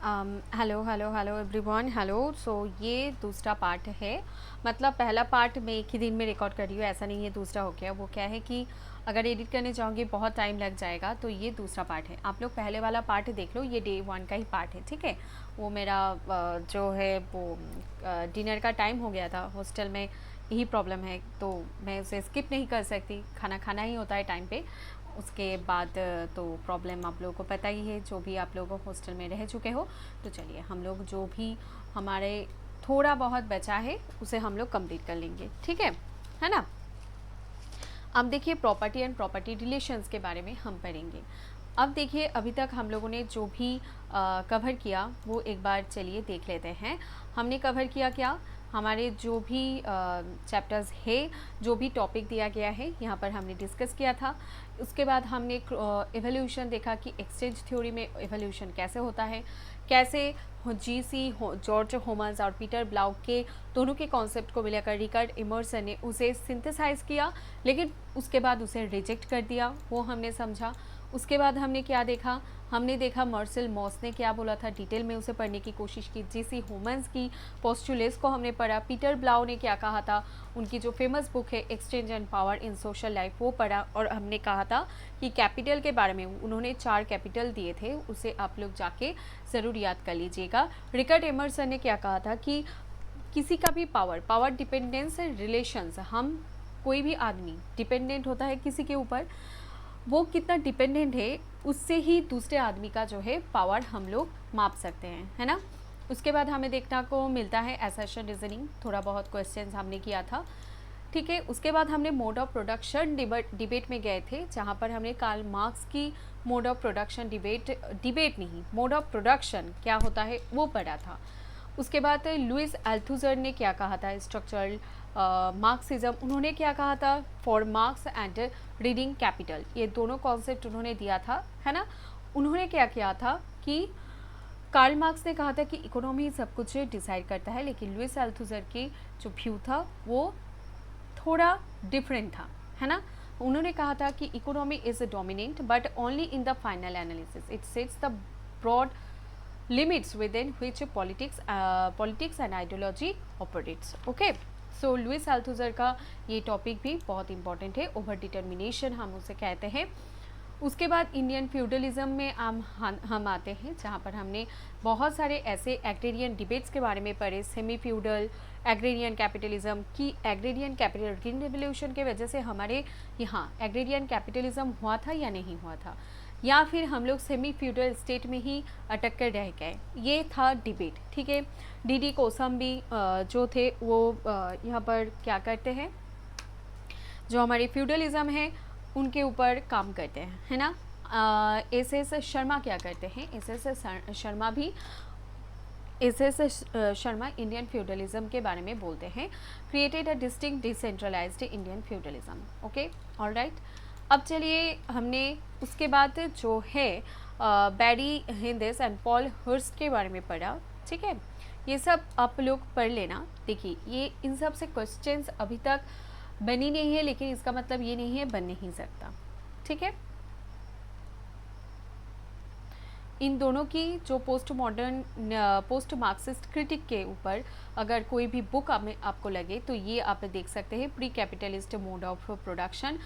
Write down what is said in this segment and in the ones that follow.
Hello hello hello everyone. Hello. So ये दूसरा part है। मतलब पहला पार्ट मैं एक ही दिन में रिकॉर्ड कर रही हूँ, ऐसा नहीं है दूसरा हो गया। वो क्या है कि अगर एडिट करने जाओगे बहुत टाइम लग जाएगा, तो ये दूसरा पार्ट है। आप लोग पहले वाला पार्ट देख लो, ये डे 1 का ही पार्ट है, ठीक है। वो मेरा जो है वो डिनर का टाइम हो गया था हॉस्टल में, यही प्रॉब्लम है, तो मैं उसे स्किप नहीं कर सकती। खाना खाना ही होता है टाइम पे। उसके बाद तो प्रॉब्लम आप लोगों को पता ही है, जो भी आप लोग हॉस्टल में रह चुके हो। तो चलिए हम लोग जो भी हमारे थोड़ा बहुत बचा है उसे हम लोग कंप्लीट कर लेंगे, ठीक है ना। अब देखिए प्रॉपर्टी एंड प्रॉपर्टी रिलेशंस के बारे में हम पढ़ेंगे। अब देखिए अभी तक हम लोगों ने जो भी कवर किया वो एक बार चलिए देख लेते हैं। हमने कवर किया क्या, हमारे जो भी चैप्टर्स है, जो भी टॉपिक दिया गया है यहाँ पर हमने डिस्कस किया था। उसके बाद हमने एवोल्यूशन देखा कि एक्सचेंज थ्योरी में एवोल्यूशन कैसे होता है, कैसे जॉर्ज होमस और पीटर ब्लाउक के दोनों के कॉन्सेप्ट को मिलाकर रिकर्ड इमर्सन ने उसे सिंथेसाइज किया, लेकिन उसके बाद उसे रिजेक्ट कर दिया, वो हमने समझा। उसके बाद हमने क्या देखा, हमने देखा मार्सेल मॉस ने क्या बोला था, डिटेल में उसे पढ़ने की कोशिश की। जीसी ह्यूमन्स की पोस्टुलेट्स को हमने पढ़ा। पीटर ब्लाउ ने क्या कहा था, उनकी जो फेमस बुक है exchange and power in social life, वो पढ़ा। और हमने कहा था कि कैपिटल के बारे में उन्होंने 4 कैपिटल दिए थे, उसे आप लोग जाके ज़रूर याद कर लीजिएगा। रिकर्ड एमर्सन ने क्या कहा था कि किसी का भी पावर डिपेंडेंस रिलेशंस, हम कोई भी आदमी डिपेंडेंट होता है किसी के ऊपर, वो कितना डिपेंडेंट है उससे ही दूसरे आदमी का जो है पावर हम लोग माप सकते हैं, है ना। उसके बाद हमें देखने को मिलता है असर्शन रीजनिंग, थोड़ा बहुत क्वेश्चंस हमने किया था, ठीक है। उसके बाद हमने मोड ऑफ प्रोडक्शन डिबेट में गए थे, जहाँ पर हमने कार्ल मार्क्स की मोड ऑफ प्रोडक्शन डिबेट नहीं, मोड ऑफ प्रोडक्शन क्या होता है वो पढ़ा था। उसके बाद लुइस अल्थुजर ने क्या कहा था, स्ट्रक्चरल मार्क्सिज्म, उन्होंने क्या कहा था, for marks and reading capital, ये दोनों कॉन्सेप्ट उन्होंने दिया था, है ना। उन्होंने क्या किया था कि कार्ल मार्क्स ने कहा था कि इकोनॉमी सब कुछ डिसाइड करता है, लेकिन लुइस अल्थुजर की जो व्यू था वो थोड़ा डिफरेंट था, है ना। उन्होंने कहा था कि economy is dominant but only in the final analysis, it sets the broad limits within which politics and ideology operates. Okay, so Louis Althusser का ये टॉपिक भी बहुत इंपॉर्टेंट है, ओवर डिटर्मिनेशन हम उसे कहते हैं। उसके बाद इंडियन फ्यूडलिज्म में हम आते हैं, जहाँ पर हमने बहुत सारे ऐसे एग्रेरियन डिबेट्स के बारे में पढ़े, सेमी फ्यूडल, एग्रेरियन कैपिटलिज्म की। एग्रेरियन कैपिटल ग्रीन रेवोल्यूशन के वजह से हमारे यहाँ एग्रेरियन कैपिटलिज्म हुआ था या नहीं हुआ था, या फिर हम लोग सेमी फ्यूडल स्टेट में ही अटक कर रह गए, ये था डिबेट, ठीक है। डी कोसम्बी जो थे वो यहाँ पर क्या करते हैं, जो हमारे फ्यूडलिज्म है उनके ऊपर काम करते हैं, है ना। एस एस शर्मा क्या करते हैं, S S Sharma Indian feudalism के बारे में बोलते हैं, created a distinct decentralized Indian feudalism. Okay, alright. अब चलिए हमने उसके बाद जो है Barry Hindess and Paul Hirst के बारे में पढ़ा, ठीक है। ये सब आप लोग पढ़ लेना। देखिए ये इन सब से क्वेश्चंस अभी तक बनी नहीं है, लेकिन इसका मतलब ये नहीं है बन नहीं सकता, ठीक है। इन दोनों की जो पोस्ट मार्क्सिस्ट क्रिटिक के ऊपर अगर कोई भी बुक आपको लगे तो ये आप देख सकते हैं, pre capitalist mode of production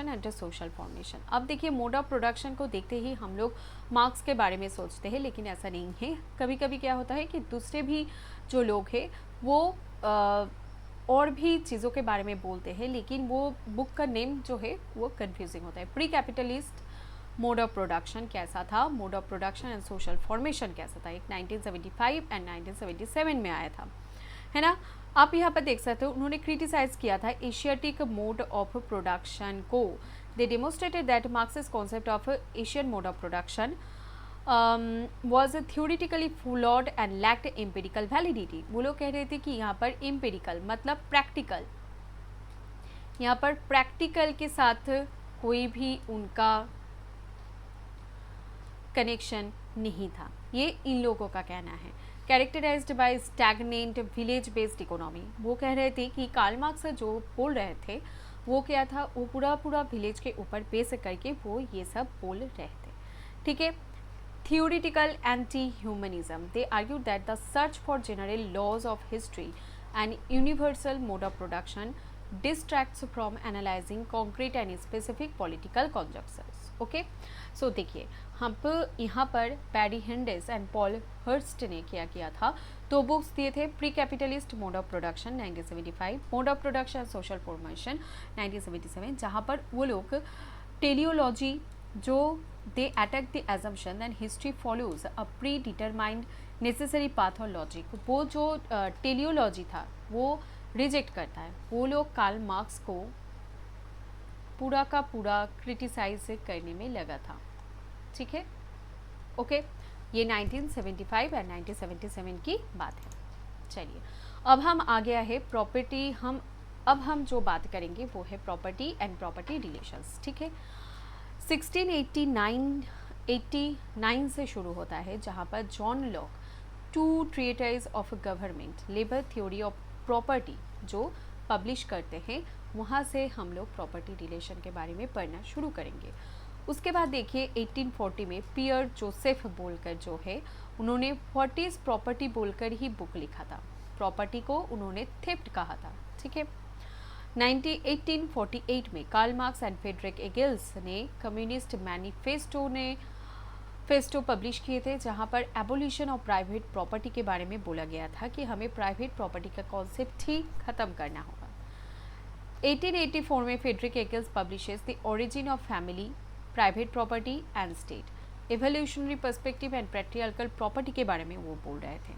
and social formation. अब देखिए मोड ऑफ प्रोडक्शन को देखते ही हम लोग मार्क्स के बारे में सोचते हैं, लेकिन ऐसा नहीं है। कभी कभी क्या होता है कि दूसरे भी जो लोग हैं वो और भी चीज़ों के बारे में बोलते हैं, लेकिन वो बुक का नेम जो है वो कन्फ्यूजिंग होता है। Pre capitalist mode of production कैसा था, mode of production and social formation कैसा था, एक 1975 एंड 1977 में आया था, है ना। आप यहाँ पर देख सकते हो उन्होंने क्रिटिसाइज किया था एशियाटिक मोड ऑफ प्रोडक्शन को। They demonstrated that Marxist concept of Asian mode of production was theoretically flawed and lacked empirical validity। वो लोग कह रहे थे कि यहाँ पर empirical मतलब प्रैक्टिकल, यहाँ पर प्रैक्टिकल के साथ कोई भी उनका कनेक्शन नहीं था, ये इन लोगों का कहना है। Characterized by stagnant village based economy, वो कह रहे थे कि कार्ल मार्क्स जो बोल रहे थे वो क्या था, वो पूरा विलेज के ऊपर बेस करके वो ये सब बोल रहे थे, ठीक है। theoretical anti-humanism. They argued that the search for general laws of history and universal mode of production distracts from analyzing concrete and specific political conjunctures. Okay, so देखिए हम यहाँ पर पैरी हिंडिस एंड पॉल हर्स्ट ने क्या किया था, दो बुक्स दिए थे, pre capitalist mode of production 1975, mode of production social formation 1977, जहाँ पर वो लोग टेलियोलॉजी जो they attack the assumption that history follows a pre determined necessary path और लॉजिक, वो जो टेलियोलॉजी था वो रिजेक्ट करता है। वो लोग कार्ल मार्क्स को पूरा का पूरा क्रिटिसाइज करने में लगा था। ठीक है, ओके, ये 1975 और 1977 की बात है। चलिए अब हम आ गया है प्रॉपर्टी, अब हम जो बात करेंगे वो है प्रॉपर्टी एंड प्रॉपर्टी रिलेशंस। ठीक है, 1689 से शुरू होता है, जहाँ पर John Locke two treatise of government labour theory of property जो पब्लिश करते हैं, वहाँ से हम लोग प्रॉपर्टी रिलेशन के बारे में पढ़ना शुरू करेंगे। उसके बाद देखिए 1840 में पियर जोसेफ बोलकर जो है, उन्होंने व्हाट इज प्रॉपर्टी बोलकर ही बुक लिखा था। प्रॉपर्टी को उन्होंने थेफ्ट कहा था। ठीक है, 1848 में Karl Marx and Friedrich Engels ने कम्युनिस्ट मैनिफेस्टो पब्लिश किए थे, जहां पर एबोलिशन ऑफ प्राइवेट प्रॉपर्टी के बारे में बोला गया था कि हमें प्राइवेट प्रॉपर्टी का कॉन्सेप्ट ही खत्म करना होगा। 1884 में Friedrich Engels publishes the origin of family, private property and state, evolutionary perspective and patriarchal property के बारे में वो बोल रहे थे।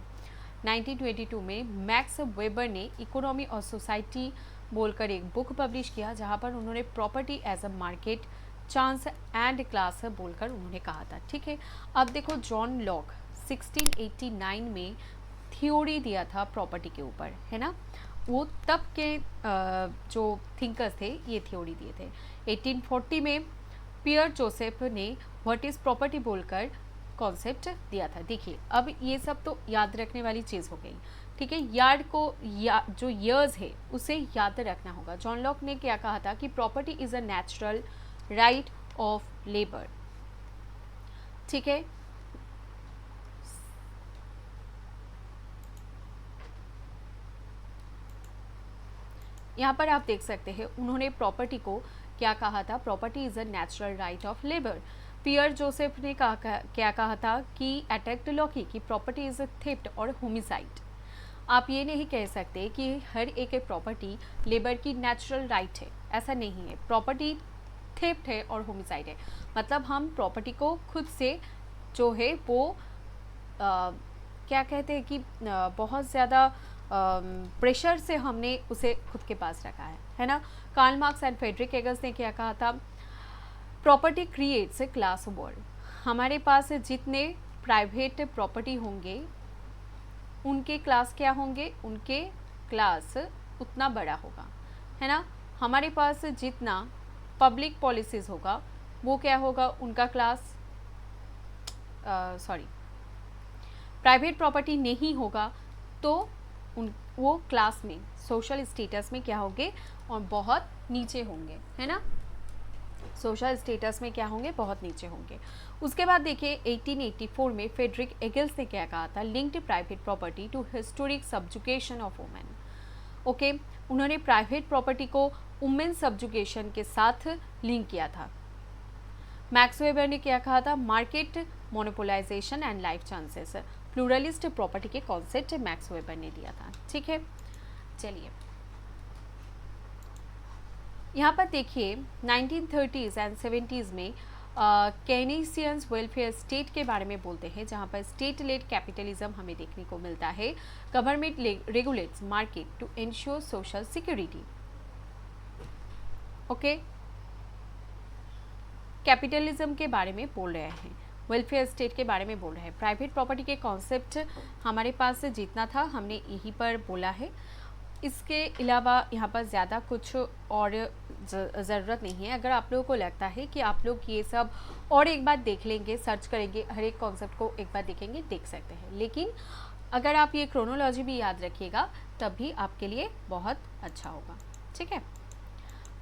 1922 में मैक्स वेबर ने इकोनॉमी और सोसाइटी बोलकर एक बुक पब्लिश किया, जहां पर उन्होंने property as a market, chance and class बोलकर उन्होंने कहा था। ठीक है, अब देखो जॉन लॉक 1689 में थ्योरी दिया था प्रॉपर्टी के ऊपर, है ना, वो तब के जो थिंकर्स थे ये थ्योरी दिए थे। 1840 में पियर जोसेफ ने व्हाट इज प्रॉपर्टी बोलकर कॉन्सेप्ट दिया था। देखिए अब ये सब तो याद रखने वाली चीज़ हो गई। ठीक है, यार्ड को जो ईयर्स है उसे याद रखना होगा। जॉन लॉक ने क्या कहा था कि property is a natural right of labour. ठीक है, यहाँ पर आप देख सकते हैं उन्होंने प्रॉपर्टी को क्या कहा था, property is a natural right of labour. Pierre Joseph ने क्या कहा था कि अटैक्ड लॉकी की प्रॉपर्टी इज अ थेफ्ट और होमिसाइड। आप ये नहीं कह सकते कि हर एक प्रॉपर्टी लेबर की नेचुरल राइट है, ऐसा नहीं है। प्रॉपर्टी थेफ्ट है और होमिसाइड है, मतलब हम प्रॉपर्टी को खुद से जो है वो क्या कहते हैं कि बहुत ज़्यादा प्रेशर से हमने उसे खुद के पास रखा है ना। Karl Marx and Friedrich Engels ने क्या कहा था, property creates a class world. हमारे पास जितने प्राइवेट प्रॉपर्टी होंगे उनके क्लास क्या होंगे, उनके क्लास उतना बड़ा होगा, है ना। हमारे पास जितना पब्लिक पॉलिसीज़ होगा वो क्या होगा, उनका क्लास प्राइवेट प्रॉपर्टी नहीं होगा तो वो क्लास में, सोशल स्टेटस में क्या होंगे और बहुत नीचे होंगे, है ना। सोशल स्टेटस में क्या होंगे, बहुत नीचे होंगे। उसके बाद देखिए 1884 में फ्रेडरिक एंगल्स ने क्या कहा था, linked private property to historic subjugation of women. Okay, उन्होंने प्राइवेट प्रॉपर्टी को वुमेन सब्जुकेशन के साथ लिंक किया था। मैक्स वेबर ने क्या कहा था, market monopolisation and life chances, pluralist property के कॉन्सेप्ट मैक्स वेबर ने दिया था। ठीक है, चलिए यहाँ पर देखिए 1930s एंड 70s में केनेसियंस वेलफेयर स्टेट के बारे में बोलते हैं, जहाँ पर स्टेट लेड कैपिटलिज्म हमें देखने को मिलता है। Government regulates market to ensure social security. Okay, capitalism के बारे में बोल रहे हैं, वेलफेयर स्टेट के बारे में बोल रहे हैं। प्राइवेट प्रॉपर्टी के कॉन्सेप्ट हमारे पास जितना था हमने यहीं पर बोला है। इसके अलावा यहाँ पर ज़्यादा कुछ और ज़रूरत नहीं है। अगर आप लोगों को लगता है कि आप लोग ये सब और एक बार देख लेंगे, सर्च करेंगे, हर एक कॉन्सेप्ट को एक बार देखेंगे, देख सकते हैं। लेकिन अगर आप ये क्रोनोलॉजी भी याद रखिएगा तब भी आपके लिए बहुत अच्छा होगा। ठीक है,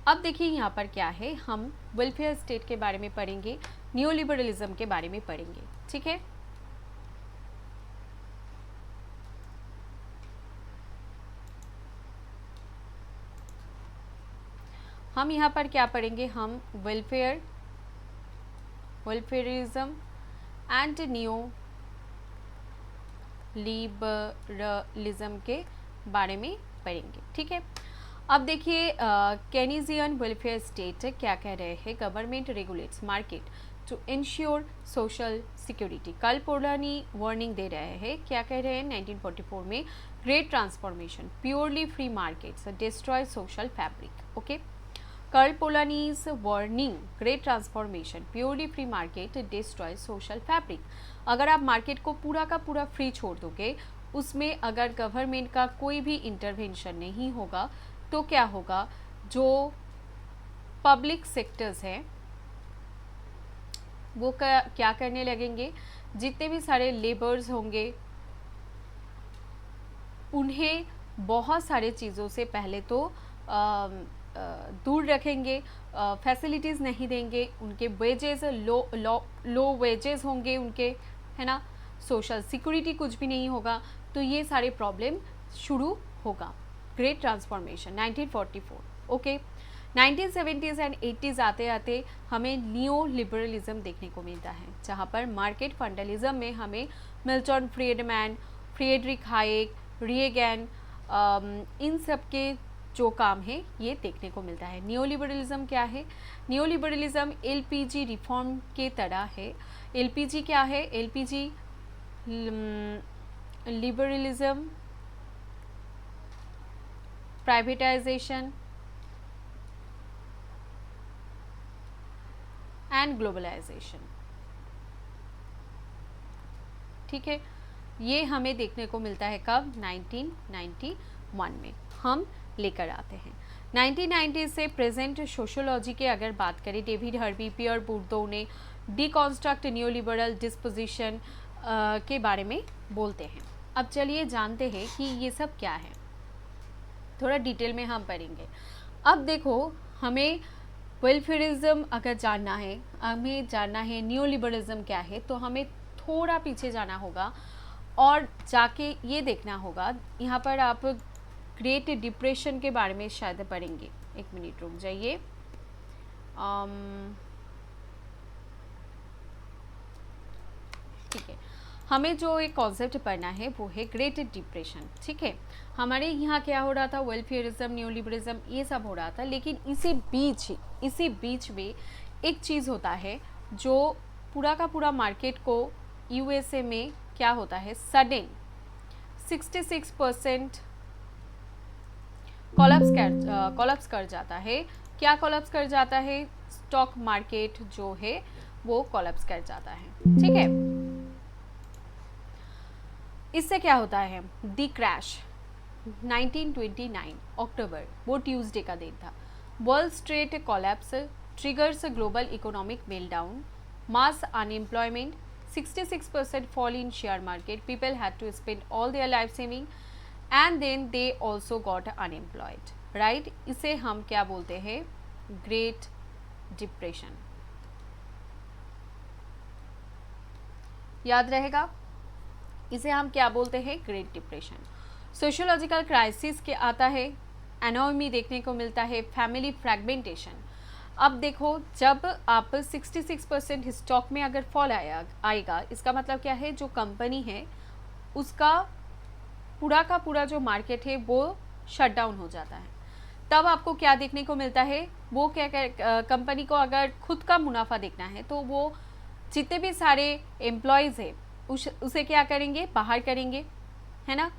अब देखिए यहाँ पर क्या है, हम वेलफेयर स्टेट के बारे में पढ़ेंगे, न्यूलिबरलिज्म के बारे में पढ़ेंगे, ठीक है। हम यहाँ पर क्या पढ़ेंगे, हम वेलफेयरिज्म एंड न्यूलिबरलिज्म के बारे में पढ़ेंगे, ठीक है। अब देखिए केनीजियन वेलफेयर स्टेट क्या कह रहे हैं, government regulates market to ensure social security. Karl Polanyi warning दे रहे हैं, क्या कह रहे हैं 1944 में, Great Transformation purely free markets destroy social fabric. Okay, Karl Polanyi's warning, Great Transformation purely free market destroy social fabric. अगर आप मार्केट को पूरा का पूरा फ्री छोड़ दोगे, उसमें अगर गवर्नमेंट का कोई भी इंटरवेंशन नहीं होगा तो क्या होगा, जो पब्लिक सेक्टर्स हैं वो क्या करने लगेंगे, जितने भी सारे लेबर्स होंगे उन्हें बहुत सारे चीज़ों से पहले तो दूर रखेंगे, फैसिलिटीज़ नहीं देंगे, उनके वेजेस लो वेजेस होंगे उनके, है ना, सोशल सिक्योरिटी कुछ भी नहीं होगा, तो ये सारे प्रॉब्लम शुरू होगा। Great transformation 1944। Okay, 1970s and 80s आते आते हमें नियो लिबरलिज्म देखने को मिलता है, जहाँ पर मार्केट फंडलिज्म में हमें मिल्टन फ्रीडमैन, फ्रीडरिक हाइक, रिएगन, इन सब के जो काम है ये देखने को मिलता है। नियो लिबरलिज्म क्या है, नियो लिबरलिज्म एलपीजी रिफॉर्म के तरह है। एलपीजी क्या है, LPG liberalism, privatization and globalization, ठीक है। ये हमें देखने को मिलता है कब, 1991 में हम लेकर आते हैं। 1990 से प्रेजेंट सोशियोलॉजी के अगर बात करें, डेविड हर्बी, पियर बुर्दो ने डिकॉन्स्ट्रक्ट न्यूलिबरल डिस्पोजिशन के बारे में बोलते हैं। अब चलिए जानते हैं कि ये सब क्या है, थोड़ा डिटेल में हम पढ़ेंगे। अब देखो, हमें वेलफेयरिज्म अगर जानना है, हमें जानना है न्यूलिबरलिज्म क्या है, तो हमें थोड़ा पीछे जाना होगा और जाके ये देखना होगा। यहाँ पर आप ग्रेट डिप्रेशन के बारे में शायद पढ़ेंगे, एक मिनट रुक जाइए। ठीक है, हमें जो एक कॉन्सेप्ट पढ़ना है वो है ग्रेट डिप्रेशन, ठीक है। हमारे यहाँ क्या हो रहा था, वेलफेयरिज्म, न्यूलिबरलिज्म ये सब हो रहा था, लेकिन इसी बीच में एक चीज़ होता है जो पूरा का पूरा मार्केट को यूएसए में क्या होता है, सडन 66% कोलैप्स कर जाता है। क्या कोलैप्स कर जाता है, स्टॉक मार्केट जो है वो कोलैप्स कर जाता है, ठीक है। इससे क्या होता है, दी क्रैश 1929 अक्टूबर, वो ट्यूसडे का दिन था। World straight collapse triggers global economic meltdown, mass unemployment, 66% fall in share market, people had to spend all their life saving and then they also got unemployed, right? इसे हम क्या बोलते हैं, ग्रेट डिप्रेशन, याद रहेगा, इसे हम क्या बोलते हैं, ग्रेट डिप्रेशन। सोशियोलॉजिकल क्राइसिस के आता है, एनोमी देखने को मिलता है, फैमिली फ्रैगमेंटेशन। अब देखो, जब आप 66% स्टॉक में अगर फॉल आएगा, इसका मतलब क्या है, जो कंपनी है उसका पूरा का पूरा जो मार्केट है वो शट डाउन हो जाता है। तब आपको क्या देखने को मिलता है, वो क्या कंपनी को अगर खुद का मुनाफा देखना है तो वो जितने भी सारे एम्प्लॉयज़ है उसे क्या करेंगे, बाहर करेंगे, है ना।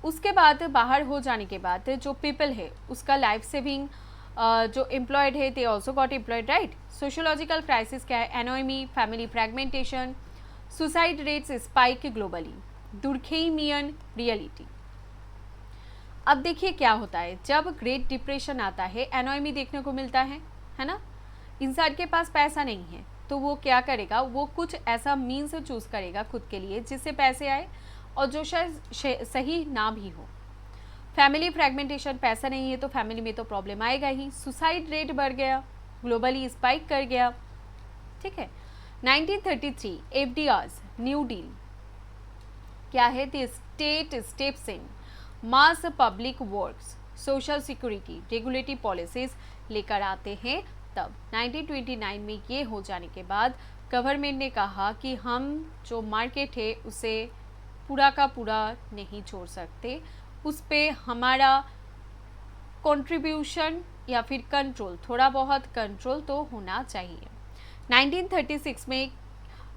उसके बाद बाहर हो जाने के बाद जो पीपल है उसका लाइफ सेविंग, जो एम्प्लॉयड है they also got employed, right. Sociological crisis क्या है, anomie, family fragmentation, suicide rates spike globally, Durkheimian reality. अब देखिए क्या होता है, जब ग्रेट डिप्रेशन आता है, एनोमी देखने को मिलता है ना। इंसान के पास पैसा नहीं है तो वो क्या करेगा, वो कुछ ऐसा मीन्स चूज करेगा खुद के लिए जिससे पैसे आए और जो शायद सही ना भी हो। फैमिली फ्रेगमेंटेशन, पैसा नहीं है तो फैमिली में तो प्रॉब्लम आएगा ही। सुसाइड रेट बढ़ गया, ग्लोबली स्पाइक कर गया, ठीक है। 1933 एफडीआर's न्यू डील क्या है? The state steps in mass public works, social security, regulatory policies लेकर आते हैं। तब 1929 में ये हो जाने के बाद गवर्नमेंट ने कहा कि हम जो मार्केट है उसे पूरा का पूरा नहीं छोड़ सकते, उस पे हमारा कंट्रीब्यूशन या फिर कंट्रोल, थोड़ा बहुत कंट्रोल तो होना चाहिए। 1936 में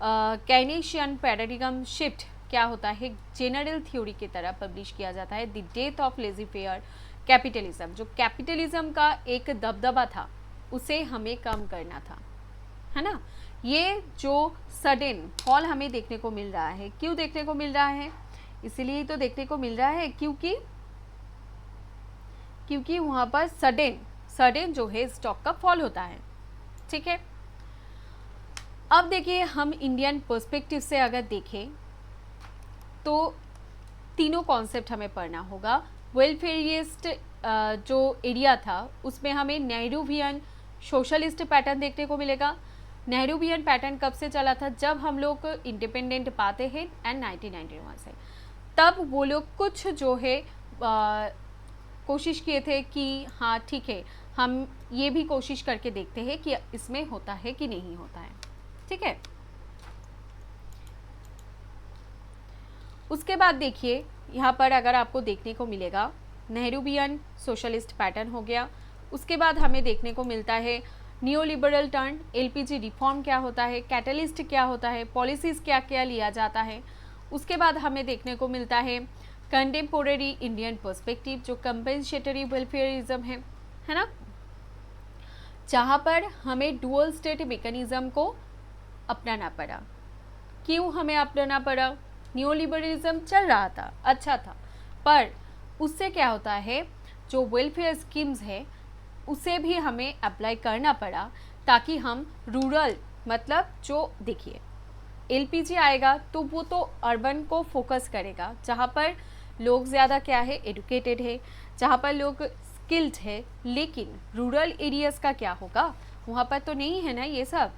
केनेशियन पैराडिगम शिफ्ट क्या होता है? जनरल थ्योरी की तरह पब्लिश किया जाता है। The death of lazy fair capitalism, जो कैपिटलिज्म का एक दबदबा था उसे हमें कम करना था, है ना। ये जो सडन फॉल हमें देखने को मिल रहा है, क्यों देखने को मिल रहा है? इसीलिए तो देखने को मिल रहा है क्योंकि वहाँ पर सडन जो है स्टॉक का फॉल होता है, ठीक है। अब देखिए, हम इंडियन पर्सपेक्टिव से अगर देखें तो तीनों कॉन्सेप्ट हमें पढ़ना होगा। वेलफेयरिस्ट जो एरिया था उसमें हमें नेहरूवियन सोशलिस्ट पैटर्न देखने को मिलेगा। नेहरूवियन पैटर्न कब से चला था? जब हम लोग इंडिपेंडेंट पाते हैं एंड 1991 से, तब वो लोग कुछ जो है कोशिश किए थे कि हाँ ठीक है, हम ये भी कोशिश करके देखते हैं कि इसमें होता है कि नहीं होता है, ठीक है। उसके बाद देखिए यहाँ पर अगर आपको देखने को मिलेगा नेहरूवियन सोशलिस्ट पैटर्न हो गया। उसके बाद हमें देखने को मिलता है new liberal turn, LPG reform क्या होता है, कैटलिस्ट क्या होता है, पॉलिसीज क्या क्या लिया जाता है। उसके बाद हमें देखने को मिलता है कंटेम्पोरेरी इंडियन पर्सपेक्टिव, जो कंपेंसेटरी वेलफेयरिज्म है ना, जहाँ पर हमें डुअल स्टेट मैकेनिज्म को अपनाना पड़ा। क्यों हमें अपनाना पड़ा? न्यू लिबरलिज्म चल रहा था, अच्छा था, पर उससे क्या होता है, जो वेलफेयर स्कीम्स है उसे भी हमें अप्लाई करना पड़ा, ताकि हम रूरल, मतलब जो देखिए एलपीजी आएगा तो वो तो अर्बन को फोकस करेगा, जहाँ पर लोग ज़्यादा क्या है, एडुकेटेड है, जहाँ पर लोग स्किल्ड है। लेकिन रूरल एरियाज़ का क्या होगा? वहाँ पर तो नहीं है ना, ये सब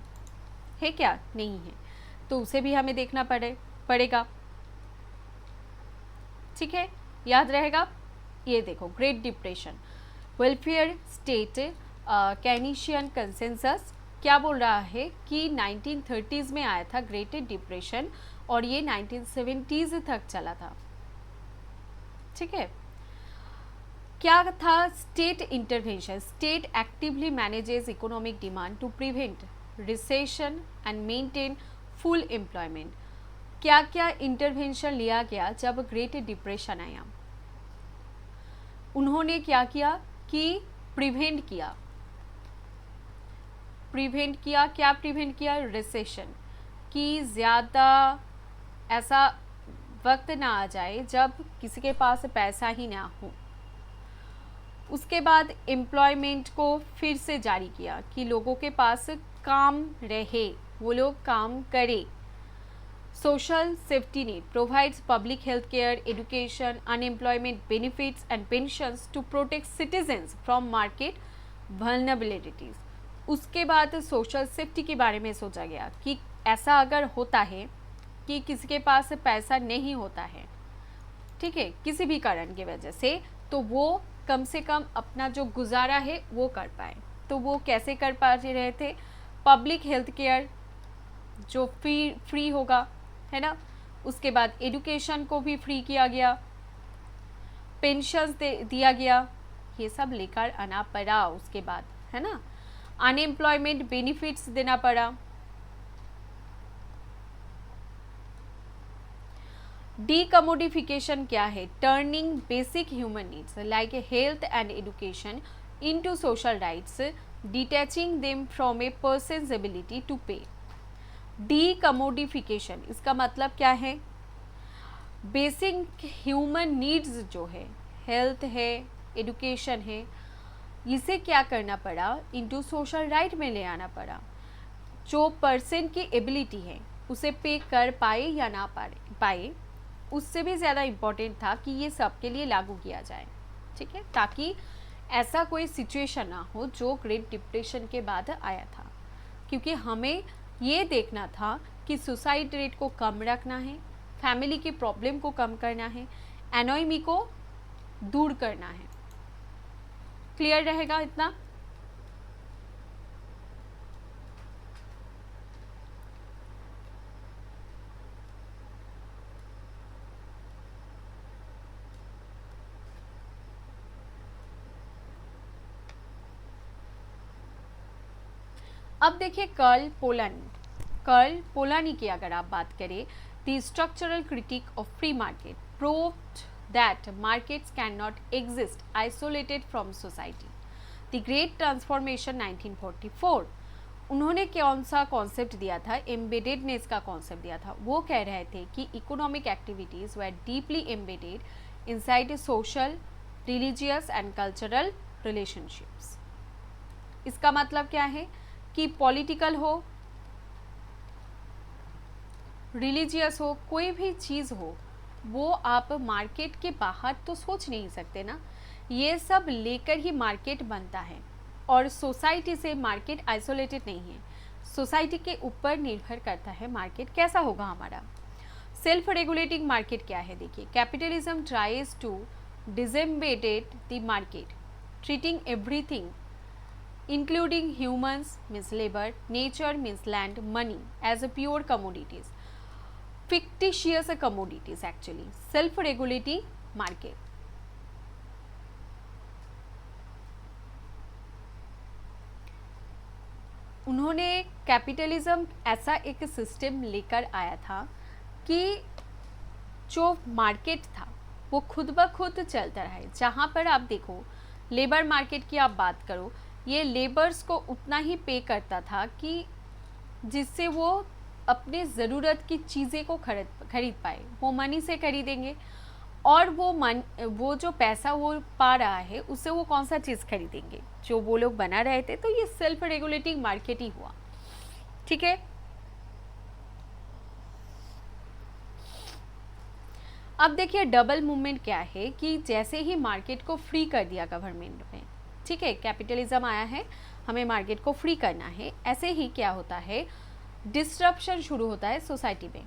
है क्या? नहीं है, तो उसे भी हमें देखना पड़ेगा, ठीक है, याद रहेगा। ये देखो, Great Depression, welfare state Keynesian consensus क्या बोल रहा है कि 1930s में आया था ग्रेट डिप्रेशन, और ये 1970s तक चला था, ठीक है। क्या था? State intervention, state actively manages economic demand to prevent recession and maintain full employment. क्या क्या इंटरवेंशन लिया गया जब ग्रेट डिप्रेशन आया? उन्होंने क्या किया कि प्रिवेंट किया, क्या प्रिवेंट किया? रिसेशन, कि ज़्यादा ऐसा वक्त ना आ जाए जब किसी के पास पैसा ही ना हो। उसके बाद एम्प्लॉयमेंट को फिर से जारी किया कि लोगों के पास काम रहे, वो लोग काम करें। Social safety net provides public health care, education, unemployment benefits and pensions to protect citizens from market vulnerabilities. उसके बाद सोशल सेफ्टी के बारे में सोचा गया कि ऐसा अगर होता है कि किसी के पास पैसा नहीं होता है, ठीक है, किसी भी कारण की वजह से, तो वो कम से कम अपना जो गुजारा है वो कर पाए। तो वो कैसे कर पा रहे थे? पब्लिक हेल्थ केयर जो फ्री होगा, है ना। उसके बाद एजुकेशन को भी फ्री किया गया, पेंशन्स दिया गया, ये सब लेकर आना पड़ा। उसके बाद, है ना, अनएम्प्लॉयमेंट बेनिफिट्स देना पड़ा। डीकमोडिफिकेशन क्या है? Turning basic human needs like health and education into social rights, detaching them from a person's ability to pay. Decommodification, इसका मतलब क्या है? बेसिक ह्यूमन नीड्स जो है, हेल्थ है, एजुकेशन है, इसे क्या करना पड़ा? इनटू सोशल राइट में ले आना पड़ा। जो पर्सन की एबिलिटी है उसे पे कर पाए या ना पाए, उससे भी ज़्यादा इम्पोर्टेंट था कि ये सबके लिए लागू किया जाए, ठीक है, ताकि ऐसा कोई सिचुएशन ना हो जो ग्रेट डिप्रेशन के बाद आया था, क्योंकि हमें ये देखना था कि सुसाइड रेट को कम रखना है, फैमिली की प्रॉब्लम को कम करना है, एनोमी को दूर करना है। क्लियर रहेगा इतना? अब देखिए कर्ल पोलानी की अगर आप बात करें, the structural critic of free market proved that markets can not exist isolated from society, the great transformation 1944। उन्होंने कौन सा कॉन्सेप्ट दिया था? एम्बेडेडनेस का कॉन्सेप्ट दिया था। वो कह रहे थे कि economic activities were deeply embedded inside social, religious and cultural relationships. इसका मतलब क्या है कि पॉलिटिकल हो, रिलीजियस हो, कोई भी चीज़ हो, वो आप मार्केट के बाहर तो सोच नहीं सकते ना। ये सब लेकर ही मार्केट बनता है, और सोसाइटी से मार्केट आइसोलेटेड नहीं है। सोसाइटी के ऊपर निर्भर करता है मार्केट कैसा होगा हमारा। सेल्फ रेगुलेटिंग मार्केट क्या है? देखिए, capitalism tries to disembedded the market, treating everything including humans means labor, nature means land, money as a pure commodities, fictitious commodities actually. Self regulating market. उन्होंने कैपिटलिज्म ऐसा एक system लेकर आया था कि जो मार्केट था वो खुद ब खुद चलता रहे। जहाँ पर आप देखो, लेबर मार्केट की आप बात करो, ये लेबर्स को उतना ही पे करता था कि जिससे वो अपने ज़रूरत की चीज़ें को खरीद पाए। वो मनी से खरीदेंगे, और वो जो पैसा वो पा रहा है उससे वो कौन सा चीज़ खरीदेंगे जो वो लोग बना रहे थे। तो ये सेल्फ रेगुलेटिंग मार्केट ही हुआ। ठीक है, अब देखिए डबल मूवमेंट क्या है कि जैसे ही मार्केट को फ्री कर दिया गवर्नमेंट ने, ठीक है, कैपिटलिज्म आया है, हमें मार्केट को फ्री करना है, ऐसे ही क्या होता है, डिस्ट्रप्शन शुरू होता है सोसाइटी में,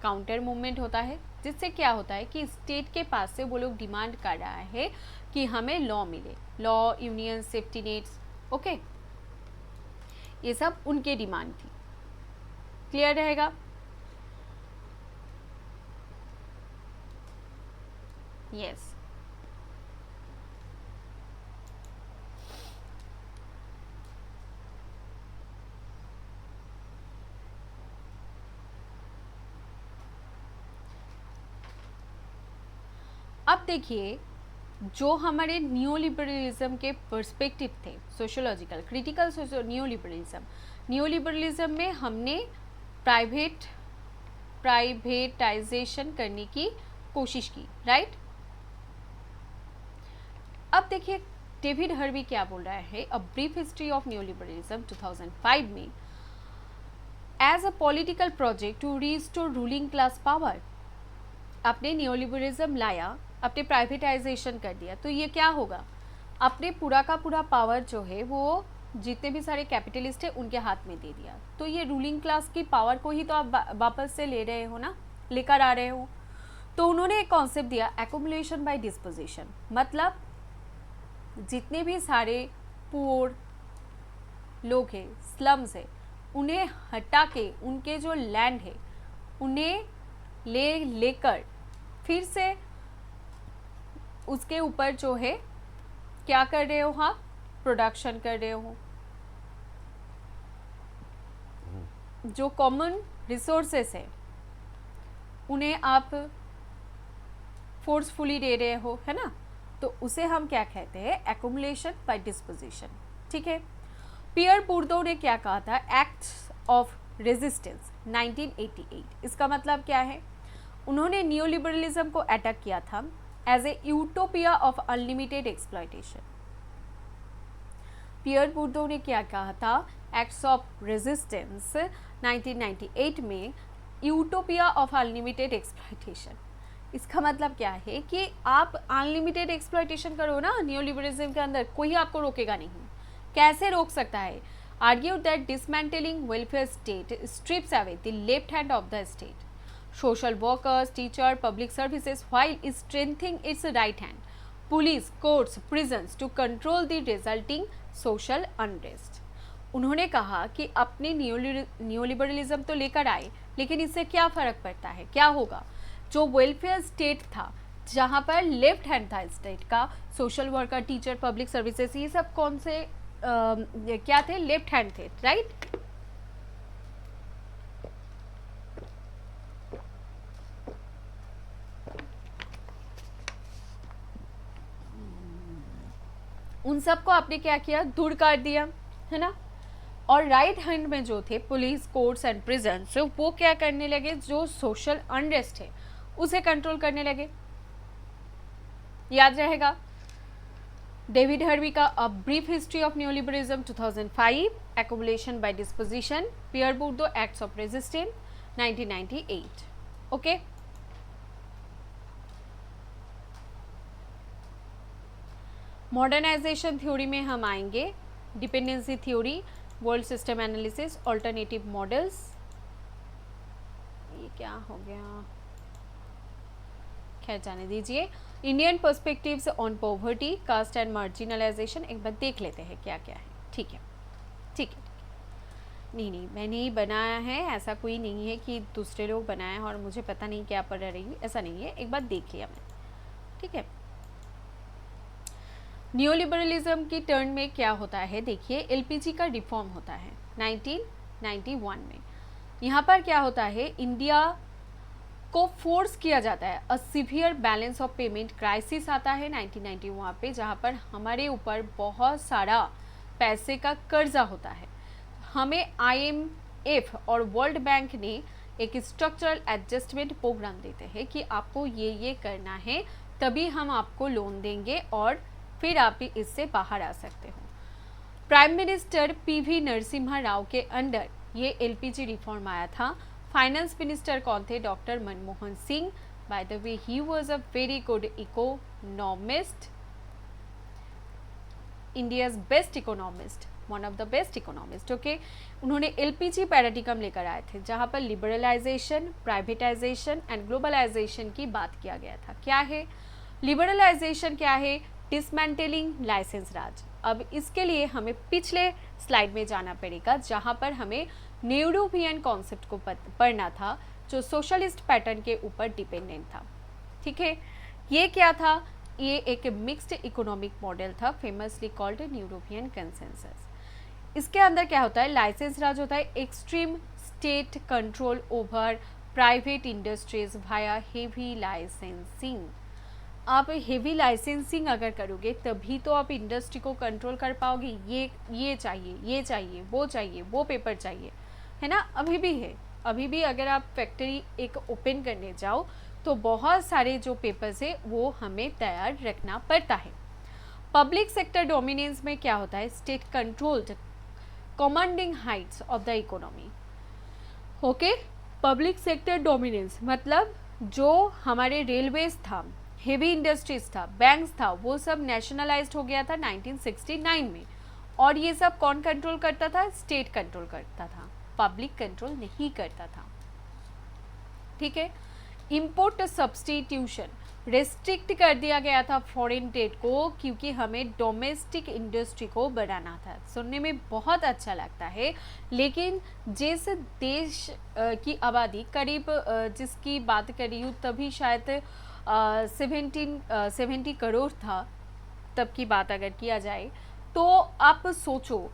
काउंटर मूवमेंट होता है, जिससे क्या होता है कि स्टेट के पास से वो लोग डिमांड कर रहा है कि हमें लॉ मिले, law, union, safety nets, okay, ये सब उनके डिमांड थी। क्लियर रहेगा? यस। अब देखिए, जो हमारे न्यू लिबरलिज्म के पर्सपेक्टिव थे, सोशियोलॉजिकल क्रिटिकल न्यू लिबरलिज्म में हमने प्राइवेटाइजेशन करने की कोशिश की, राइट। अब देखिए डेविड हर्वी क्या बोल रहा है, a brief history of new liberalism 2005 में, as a political project to restore ruling class power. आपने न्यू लिबरलिज्म लाया, आपने प्राइवेटाइजेशन कर दिया, तो ये क्या होगा, आपने पूरा का पूरा पावर जो है वो जितने भी सारे कैपिटलिस्ट है उनके हाथ में दे दिया। तो ये रूलिंग क्लास की पावर को ही तो आप वापस से ले रहे हो ना, लेकर आ रहे हो। तो उन्होंने एक कॉन्सेप्ट दिया, एक्युमुलेशन बाय डिस्पोजिशन, मतलब जितने भी सारे पुअर लोग हैं, स्लम्स है, उन्हें हटा के उनके जो लैंड है उन्हें लेकर फिर से उसके ऊपर जो है क्या कर रहे हो, हाँ, प्रोडक्शन कर रहे हो। जो कॉमन रिसोर्सेस है उन्हें आप फोर्सफुली दे रहे हो, है ना, तो उसे हम क्या कहते हैं, एक्युमुलेशन बाय डिस्पोजिशन। ठीक है, पियर बुर्दो ने क्या कहा था, एक्ट्स ऑफ रेजिस्टेंस 1988। इसका मतलब क्या है, उन्होंने न्यू लिबरलिज्म को अटैक किया था as a utopia of unlimited exploitation. Pierre Bourdieu ने क्या कहा था, एक्ट्स ऑफ रेजिस्टेंस 1998 में, यूटोपिया ऑफ अनलिमिटेड एक्सप्लॉयटेशन, इसका मतलब क्या है कि आप अनलिमिटेड एक्सप्लॉयटेशन करो ना न्योलिबरलिज्म के अंदर, कोई आपको रोकेगा नहीं। कैसे रोक सकता है? Argue that dismantling welfare state strips away the left hand of the state, social workers, teacher, public services, while strengthening its right hand, police, courts, prisons to control the resulting social unrest. उन्होंने कहा कि अपने न्योलिबरलिज्म तो लेकर आए, लेकिन इससे क्या फर्क पड़ता है, क्या होगा? जो वेलफेयर स्टेट था, जहाँ पर लेफ्ट हैंड था स्टेट का, social worker, teacher, public services, ये सब कौन से क्या थे? लेफ्ट हैंड थे, राइट? उन सबको आपने क्या किया? दूर कर दिया, है ना? और राइट हैंड में जो थे पुलिस, कोर्ट्स एंड प्रिजन, वो क्या करने लगे? जो सोशल अनरेस्ट है उसे कंट्रोल करने लगे। याद रहेगा डेविड हर्वी का a brief history of neoliberalism 2005, accumulation by dispossession, Pierre Bourdieu acts of resistance 1998। Okay, modernization theory में हम आएंगे, dependency theory, world system analysis, alternative models. ये क्या हो गया? खैर जाने दीजिए। Indian perspectives on poverty, caste and marginalization, एक बार देख लेते हैं क्या क्या है। ठीक है, ठीक है, नहीं, मैंने ही बनाया है, ऐसा कोई नहीं है कि दूसरे लोग बनाए और मुझे पता नहीं क्या पढ़ रही हूँ, ऐसा नहीं है, एक बार देख लिया मैंने। ठीक है, न्योलिबरलिज्म की टर्न में क्या होता है? देखिए, एलपीजी का रिफॉर्म होता है 1991 में। यहाँ पर क्या होता है? इंडिया को फोर्स किया जाता है, a severe balance of payment crisis आता है 1991 पे, जहाँ पर हमारे ऊपर बहुत सारा पैसे का कर्जा होता है। हमें IMF और वर्ल्ड बैंक ने एक स्ट्रक्चरल एडजस्टमेंट प्रोग्राम देते हैं कि आपको ये करना है, तभी हम आपको लोन देंगे और फिर आप भी इससे बाहर आ सकते हो। Prime minister PV Narasimha Rao के अंडर ये एलपीजी रिफॉर्म आया था। फाइनेंस मिनिस्टर कौन थे? Doctor Manmohan Singh. By the way he was a very good economist, India's best economist, one of the best economist. Okay, उन्होंने एलपीजी पैराडिगम लेकर आए थे, जहां पर लिबरलाइजेशन, प्राइवेटाइजेशन एंड ग्लोबलाइजेशन की बात किया गया था। क्या है लिबरलाइजेशन? क्या है? डिसमेंटलिंग लाइसेंस राज। अब इसके लिए हमें पिछले स्लाइड में जाना पड़ेगा, जहां पर हमें न्यूरोपियन कॉन्सेप्ट को पढ़ना था, जो सोशलिस्ट पैटर्न के ऊपर डिपेंडेंट था। ठीक है, ये क्या था? ये एक मिक्स्ड इकोनॉमिक मॉडल था, फेमसली कॉल्ड न्यूरोपियन कंसेंसस। इसके अंदर क्या होता है? लाइसेंस राज होता है, extreme state control over private industries via heavy licensing. आप हेवी लाइसेंसिंग अगर करोगे तभी तो आप इंडस्ट्री को कंट्रोल कर पाओगे। ये चाहिए, ये चाहिए, वो पेपर चाहिए, है ना? अभी भी है, अभी भी अगर आप फैक्ट्री एक ओपन करने जाओ तो बहुत सारे जो पेपर्स है वो हमें तैयार रखना पड़ता है। पब्लिक सेक्टर डोमिनेंस में क्या होता है? State controlled commanding Heights of the economy. Okay, public sector dominance मतलब जो हमारे रेलवेज था, हेवी इंडस्ट्रीज था, बैंक्स था, वो सब नेशनलाइज्ड हो गया था 1969 में। और ये सब कौन कंट्रोल करता था? स्टेट कंट्रोल करता था, पब्लिक कंट्रोल नहीं करता था। ठीक है, इंपोर्ट सब्स्टिट्यूशन रेस्ट्रिक्ट कर दिया गया था फॉरेन ट्रेड को, क्योंकि हमें डोमेस्टिक इंडस्ट्री को बढ़ाना था। सुनने में बहुत अच्छा लगता है, लेकिन जिस देश की आबादी करीब जिसकी बात करी हूँ तभी शायद 70 करोड़ था, तब की बात अगर किया जाए तो आप सोचो,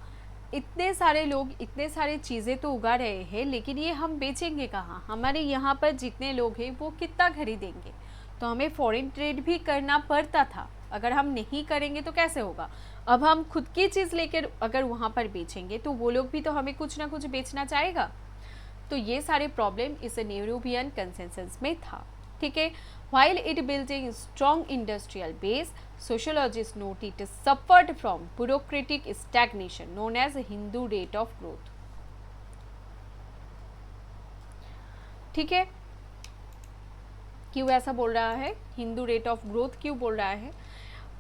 इतने सारे लोग इतने सारे चीज़ें तो उगा रहे हैं, लेकिन ये हम बेचेंगे कहाँ? हमारे यहाँ पर जितने लोग हैं वो कितना खरीदेंगे? तो हमें फॉरेन ट्रेड भी करना पड़ता था। अगर हम नहीं करेंगे तो कैसे होगा? अब हम खुद की चीज़ लेकर अगर वहाँ पर बेचेंगे तो वो लोग भी तो हमें कुछ ना कुछ बेचना चाहेगा। तो ये सारे प्रॉब्लम इस न्यूरोपियन कंसेंसस में था। ठीक है, while it built a strong industrial base, sociologists note it suffered from bureaucratic stagnation known as Hindu rate of growth. ठीक है, क्यों ऐसा बोल रहा है, हिंदू रेट ऑफ ग्रोथ क्यों बोल रहा है?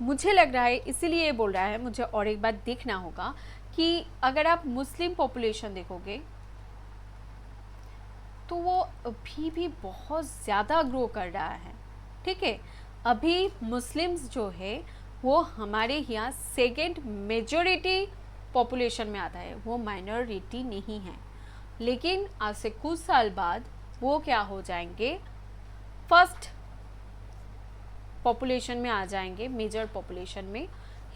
मुझे लग रहा है इसीलिए बोल रहा है। मुझे और एक बात देखना होगा कि अगर आप मुस्लिम पॉपुलेशन देखोगे तो वो अभी भी बहुत ज़्यादा ग्रो कर रहा है। ठीक है, अभी मुस्लिम्स जो है वो हमारे यहाँ सेकेंड मेजॉरिटी पॉपुलेशन में आता है, वो माइनॉरिटी नहीं है। लेकिन आज से कुछ साल बाद वो क्या हो जाएंगे, फर्स्ट पॉपुलेशन में आ जाएंगे, मेजर पॉपुलेशन में।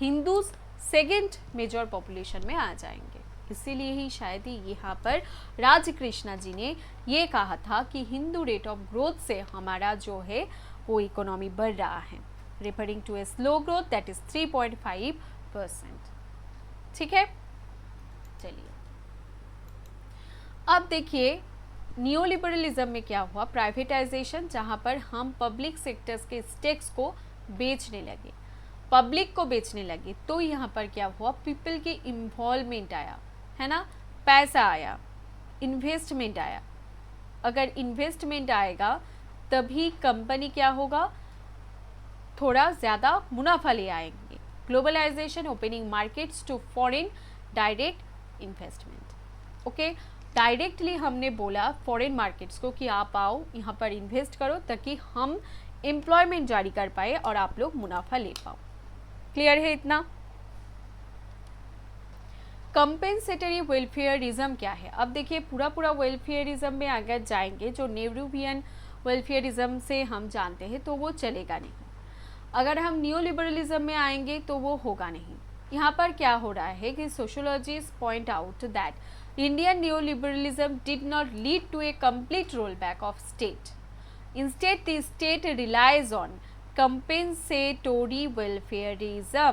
हिंदूज सेकेंड मेजर पॉपुलेशन में आ जाएंगे। इसीलिए ही शायद ही यहाँ पर राजकृष्णा जी ने ये कहा था कि हिंदू रेट ऑफ ग्रोथ से हमारा जो है वो इकोनॉमी बढ़ रहा है, referring to a slow growth that is 3.5%। ठीक है, चलिए अब देखिए नियो लिबरलिज्म में क्या हुआ, प्राइवेटाइजेशन, जहाँ पर हम पब्लिक सेक्टर्स के स्टेक्स को बेचने लगे, पब्लिक को बेचने लगे। तो यहाँ पर क्या हुआ, पीपल की इन्वॉल्वमेंट आया, है ना, पैसा आया, इन्वेस्टमेंट आया। अगर इन्वेस्टमेंट आएगा तभी कंपनी क्या होगा, थोड़ा ज़्यादा मुनाफा ले आएंगे। Globalization, opening markets to foreign direct investment. Okay, directly हमने बोला फॉरेन मार्केट्स को कि आप आओ यहाँ पर इन्वेस्ट करो ताकि हम एम्प्लॉयमेंट जारी कर पाए और आप लोग मुनाफा ले पाओ। क्लियर है इतना? कंपेंसेटरी वेलफेयरिज्म क्या है? अब देखिए पूरा वेलफेयरिज्म में अगर जाएंगे, जो नेहरूवियन वेलफेयरिज्म से हम जानते हैं, तो वो चलेगा नहीं। अगर हम न्यू लिबरलिज्म में आएंगे तो वो होगा नहीं। यहाँ पर क्या हो रहा है कि sociologist point out that Indian new liberalism did not lead to a complete roll back of state. Instead the state relies on compensatory welfarism.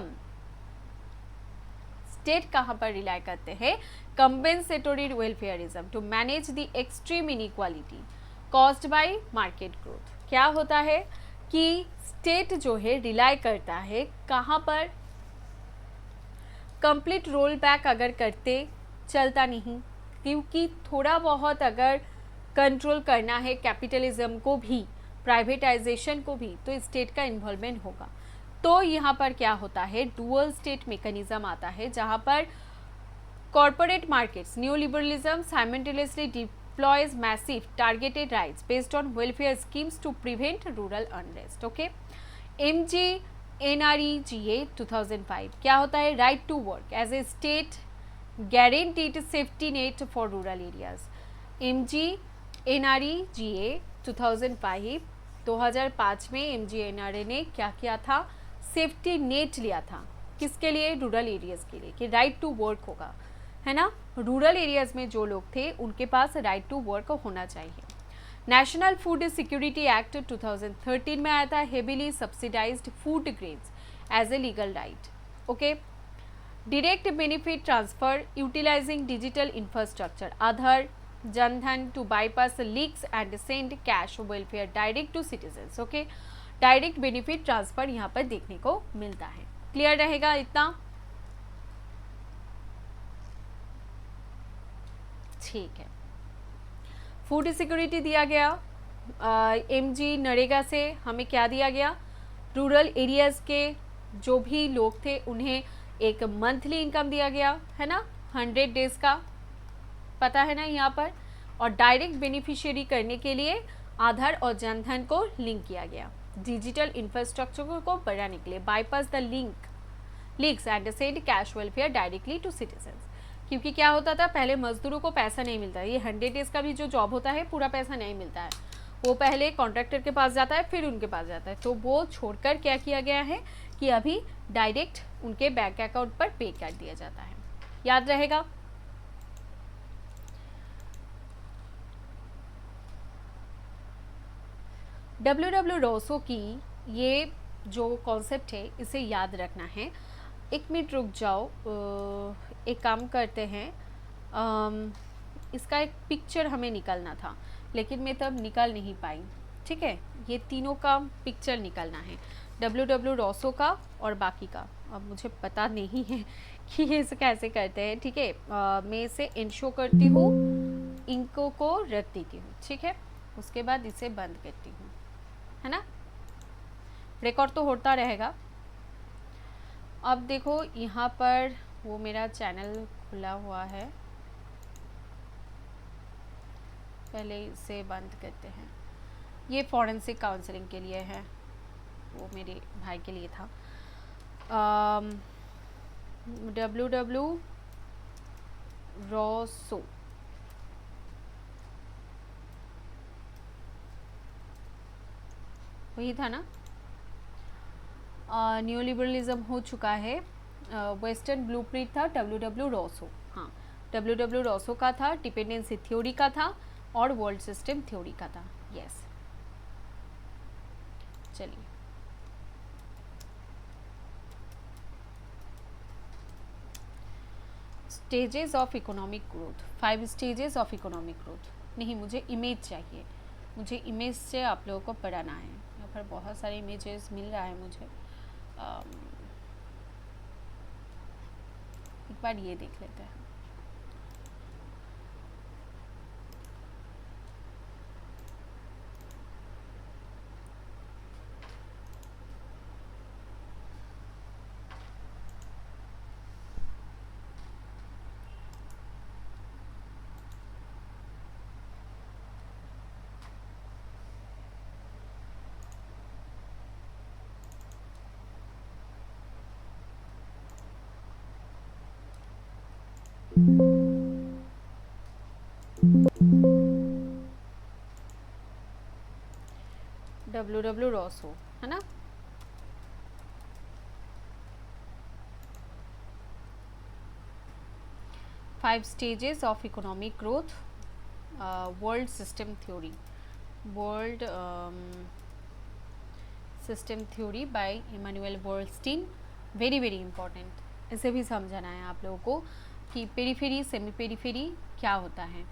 State कहाँ पर रिलाई करते हैं, compensatory welfarism, to manage the extreme inequality caused by market growth. क्या होता है कि state जो है रिलाई करता है कहाँ पर, कंप्लीट रोल बैक अगर करते चलता नहीं, क्योंकि थोड़ा बहुत अगर कंट्रोल करना है कैपिटलिज्म को भी, प्राइवेटाइजेशन को भी, तो स्टेट का इन्वॉल्वमेंट होगा। तो यहाँ पर क्या होता है, डुअल स्टेट मैकेनिज्म आता है, जहाँ पर corporate markets, new liberalism simultaneously deploys massive targeted rights based on welfare schemes to prevent rural unrest. Okay, MGNREGA 2005 क्या होता है, right to work as a state guaranteed safety net for rural areas. MGNREGA 2005 में MGNRA ने क्या किया था, safety net लिया था, किसके लिए, रूरल एरियाज के लिए, कि राइट टू वर्क होगा, है ना, रूरल एरियाज में जो लोग थे उनके पास राइट टू वर्क होना चाहिए। नेशनल फूड सिक्योरिटी एक्ट 2013 में आया था, heavily subsidized food grains as a legal right. Okay, direct benefit transfer utilizing digital infrastructure, Aadhaar, Jan Dhan to bypass leaks and send cash welfare direct to citizens. Okay, direct benefit transfer यहाँ पर देखने को मिलता है। Clear रहेगा इतना? ठीक है, फूड सिक्योरिटी दिया गया, MG नरेगा से हमें क्या दिया गया, रूरल एरियाज़ के जो भी लोग थे उन्हें एक मंथली इनकम दिया गया, है ना, 100 डेज का, पता है ना यहाँ पर। और डायरेक्ट बेनिफिशियरी करने के लिए आधार और जनधन को लिंक किया गया, डिजिटल इंफ्रास्ट्रक्चर को बढ़ाने के लिए, bypass the leaks and send cash welfare directly to citizens. क्योंकि क्या होता था, पहले मजदूरों को पैसा नहीं मिलता, ये 100 डेज का भी जो जॉब होता है पूरा पैसा नहीं मिलता है, वो पहले कॉन्ट्रैक्टर के पास जाता है फिर उनके पास जाता है। तो वो छोड़कर क्या किया गया है कि अभी डायरेक्ट उनके बैंक अकाउंट पर पे कर दिया जाता है। याद रहेगा? W रोसो की ये जो कॉन्सेप्ट है इसे याद रखना है। एक मिनट रुक जाओ, एक काम करते हैं, इसका एक पिक्चर हमें निकालना था लेकिन मैं तब निकाल नहीं पाई। ठीक है, ये तीनों का पिक्चर निकालना है, W रोसो का और बाकी का। अब मुझे पता नहीं है कि ये इसे कैसे करते हैं। ठीक है, मैं इसे इंशो करती हूँ, इंको को रख देती हूँ, ठीक है, उसके बाद इसे बंद करती हूँ, है है ना। रिकॉर्ड तो होता रहेगा। अब देखो यहाँ पर वो मेरा चैनल खुला हुआ है, पहले इसे बंद करते हैं। ये फॉरेंसिक काउंसलिंग के लिए है, वो मेरे भाई के लिए था। www रोसो, वही था ना। न्यू लिबरलिज्म हो चुका है। वेस्टर्न ब्लूप्रिंट था www रोसो, हाँ www रोसो का था, डिपेंडेंसी थ्योरी का था और वर्ल्ड सिस्टम थ्योरी का था। यस, चलिए stages of economic growth, 5 stages of economic growth. नहीं, मुझे इमेज चाहिए, मुझे इमेज से आप लोगों को पढ़ाना है। यहाँ पर बहुत सारे इमेजेस मिल रहा है मुझे। एक बार ये देख लेते हैं। www रोसो, है ना। Five stages of economic growth, world system theory, world system theory by Immanuel Wallerstein. Very very important, इसे भी समझाना है आप लोगों को कि पेरिफेरी सेमी पेरिफेरी क्या होता है।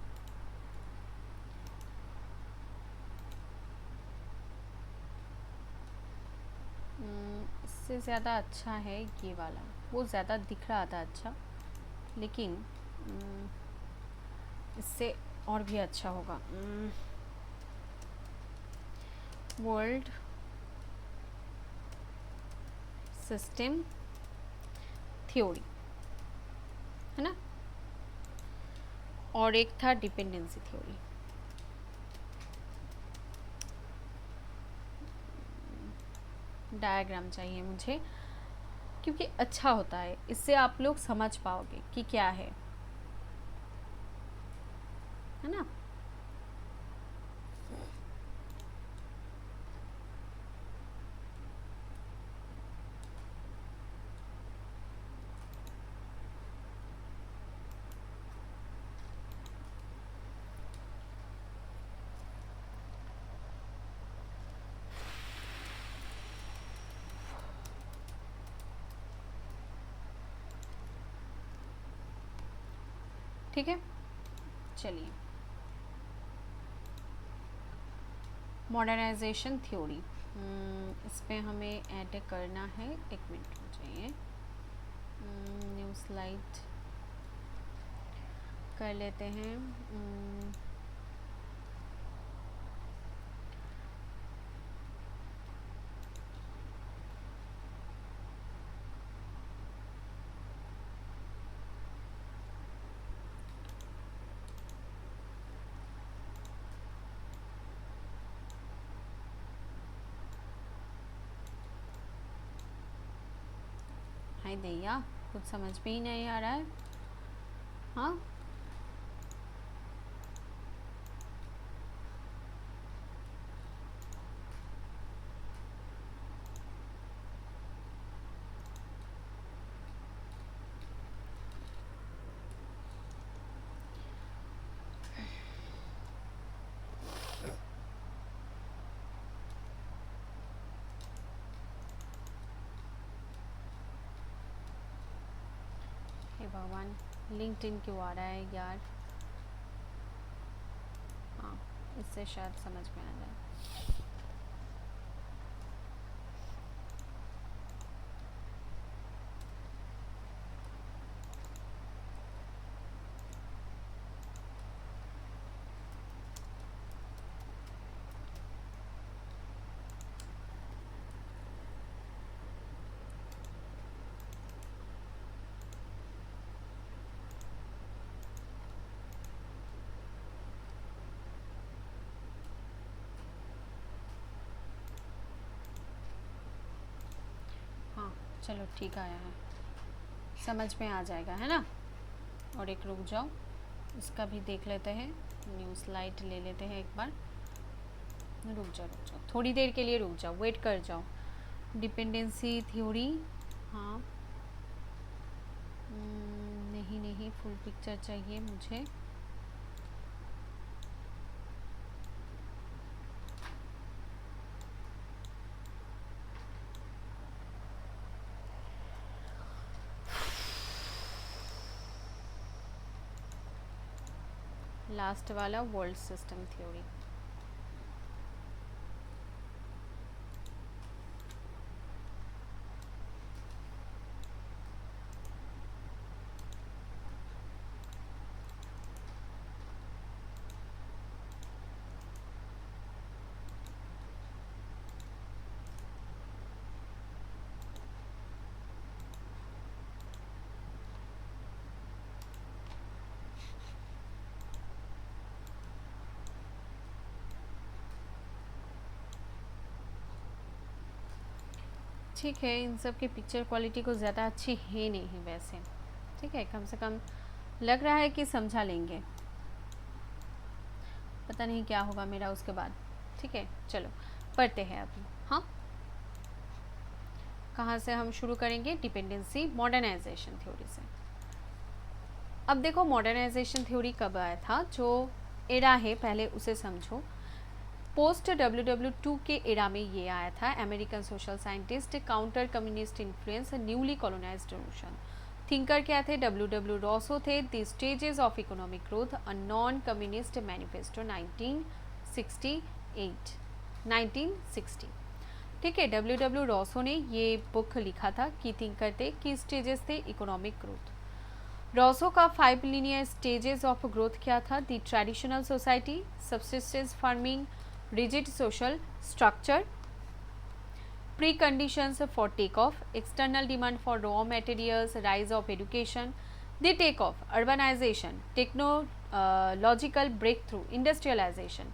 इससे ज़्यादा अच्छा है ये वाला, वो ज़्यादा दिख रहा था अच्छा, लेकिन इससे और भी अच्छा होगा। वर्ल्ड सिस्टम थ्योरी, है ना, और एक था डिपेंडेंसी थ्योरी। डायग्राम चाहिए मुझे, क्योंकि अच्छा होता है, इससे आप लोग समझ पाओगे कि क्या है ना। ठीक है, चलिए मॉडर्नाइजेशन थ्योरी, इस पर हमें ऐड करना है। एक मिनट हो चाहिए, न्यू स्लाइड कर लेते हैं। हाय दैया, कुछ समझ में ही नहीं आ रहा है। हाँ, हे भगवान, लिंक्डइन क्यों आ रहा है यार। हाँ, इससे शायद समझ में आ जाए। चलो ठीक आया है, समझ में आ जाएगा, है ना। और एक रुक जाओ, इसका भी देख लेते हैं, न्यू स्लाइड ले लेते हैं एक बार। रुक जाओ थोड़ी देर के लिए, रुक जाओ, वेट कर जाओ। डिपेंडेंसी थ्योरी, हाँ नहीं फुल पिक्चर चाहिए मुझे। लास्ट वाला वर्ल्ड सिस्टम थ्योरी। ठीक है, इन सब की पिक्चर क्वालिटी को ज़्यादा अच्छी है नहीं वैसे, ठीक है, कम से कम लग रहा है कि समझा लेंगे, पता नहीं क्या होगा मेरा उसके बाद। ठीक है, चलो पढ़ते हैं अभी। हाँ, कहाँ से हम शुरू करेंगे? डिपेंडेंसी मॉडर्नाइजेशन थ्योरी से। अब देखो मॉडर्नाइजेशन थ्योरी कब आया था, जो एरा है पहले उसे समझो। पोस्ट WW2 के एरा में ये आया था। American social scientist, counter communist influence, newly colonised ocean. Thinker क्या थे? WW रॉसो थे। The stages of economic growth, a non communist manifesto, 1960। ठीक है, WW रॉसो ने ये बुक लिखा था कि थिंकर थे कि स्टेजेस थे इकोनॉमिक ग्रोथ। रॉसो का 5 लीनियर स्टेजेस ऑफ ग्रोथ क्या था? The traditional society, subsistence farming, rigid social structure, preconditions for takeoff, external demand for raw materials, rise of education, the takeoff, urbanization, technological breakthrough, industrialization,